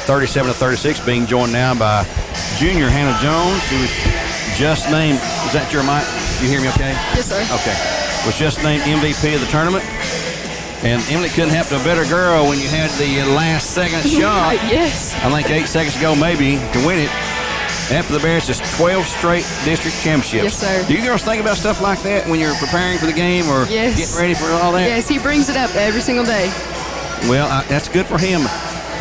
at 37-36, being joined now by junior Hannah Jones, who was just named, is that your mic? You hear me okay? Yes, sir. Okay. Was just named MVP of the tournament. And Emily couldn't happen to a better girl when you had the last second shot. Yes. I think 8 seconds ago maybe to win it. After the Bears, just 12 straight district championships. Yes, sir. Do you girls think about stuff like that when you're preparing for the game or yes. getting ready for all that? Yes, he brings it up every single day. Well, that's good for him.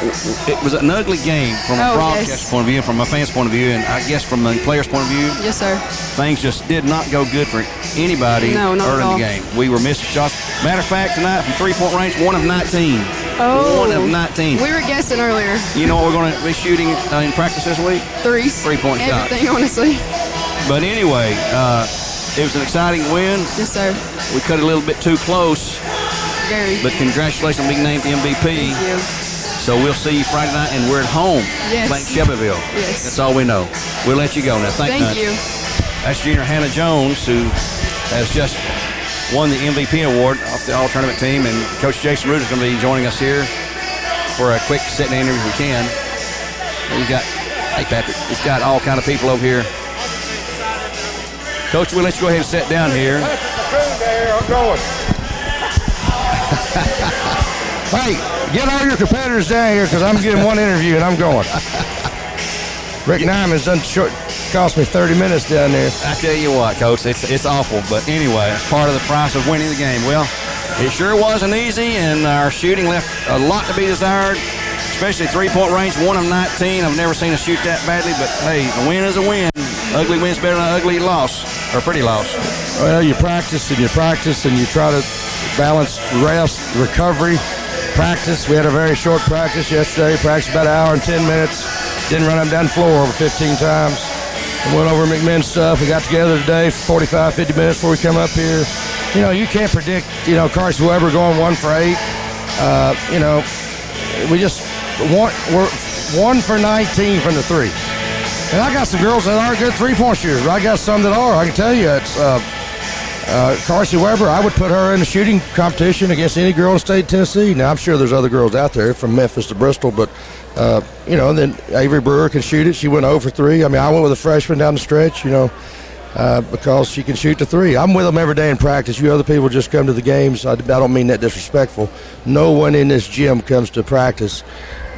It was an ugly game from a broadcast point of view, from a fan's point of view, and I guess from the player's point of view. Yes, sir. Things just did not go good for anybody not early at all. in the game. We were missing shots. Matter of fact, tonight from three-point range, 1 of 19. Oh. 1 of 19. We were guessing earlier. You know what we're going to be shooting in practice this week? Threes. 3-point shots. Everything, honestly. But anyway, it was an exciting win. Yes, sir. We cut it a little bit too close. Very. But congratulations on being named MVP. Thank you. So we'll see you Friday night, and we're at home Yes. playing Shelbyville. Yes. That's all we know. We'll let you go now. Thank you. That's junior Hannah Jones, who has just won the MVP award off the all-tournament team, and Coach Jason Root is going to be joining us here for a quick sit-down interview if we can. He's got, hey Patrick, he's got all kind of people over here. Coach, we'll let you go ahead and sit down here. I'm going. Hey, get all your competitors down here because I'm getting one interview and I'm going. Rick Nyman's done cost me 30 minutes down there. I tell you what, Coach, it's awful, but anyway, it's part of the price of winning the game. Well, it sure wasn't easy, and our shooting left a lot to be desired, especially three-point range, 1 of 19. I've never seen us shoot that badly, but hey, a win is a win. Ugly win's better than an ugly loss, or pretty loss. Well, you practice and you try to balance rest, recovery, practice. We had a very short practice yesterday, practiced about an hour and 10 minutes. Didn't run up and down the floor over 15 times. We went over McMinn stuff. We got together today for 45, 50 minutes before we come up here. You know, you can't predict, Carson Weber going 1 for 8. We're 1 for 19 from the 3. And I got some girls that aren't good three-point shooters, but I got some that are. I can tell you, it's Carson Weber. I would put her in the shooting competition against any girl in the state of Tennessee. Now, I'm sure there's other girls out there from Memphis to Bristol, but, and then Avery Brewer can shoot it. She went 0 for 3. I mean, I went with a freshman down the stretch, because she can shoot the 3. I'm with them every day in practice. You other people just come to the games. I don't mean that disrespectful. No one in this gym comes to practice,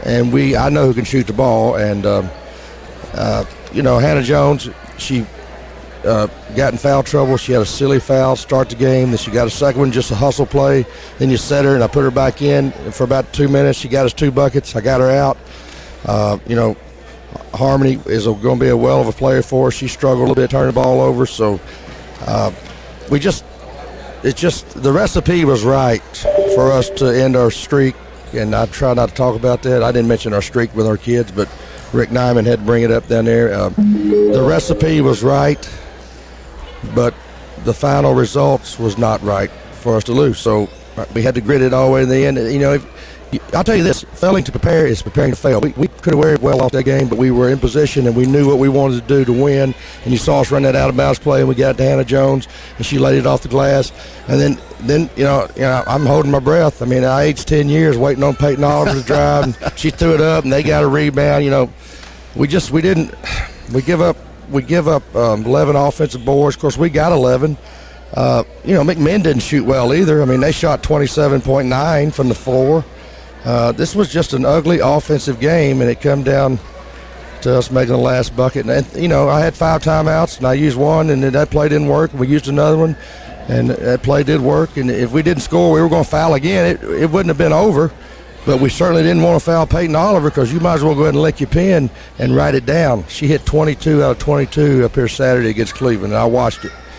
and I know who can shoot the ball, and Hannah Jones, she got in foul trouble. She had a silly foul start the game. Then she got a second one, just a hustle play. Then you set her, and I put her back in. And for about 2 minutes, she got us 2 buckets. I got her out. Harmony is going to be a well of a player for us. She struggled a little bit, turning the ball over. So the recipe was right for us to end our streak. And I try not to talk about that. I didn't mention our streak with our kids, but Rick Nyman had to bring it up down there. The recipe was right, but the final results was not right for us to lose. So we had to grit it all the way to the end. I'll tell you this, failing to prepare is preparing to fail. We could have very well lost that game, but we were in position and we knew what we wanted to do to win. And you saw us run that out-of-bounds play, and we got to Hannah Jones, and she laid it off the glass. And then I'm holding my breath. I mean, I aged 10 years waiting on Peyton Oliver to drive, and she threw it up, and they got a rebound. We give up 11 offensive boards. Of course, we got 11. McMinn didn't shoot well either. I mean, they shot 27.9 from the floor. This was just an ugly offensive game, and it come down to us making the last bucket. And I had 5 timeouts, and I used one, and then that play didn't work. We used another one, and that play did work. And if we didn't score, we were going to foul again. It wouldn't have been over, but we certainly didn't want to foul Peyton Oliver because you might as well go ahead and lick your pen and write it down. She hit 22 out of 22 up here Saturday against Cleveland, and I watched it.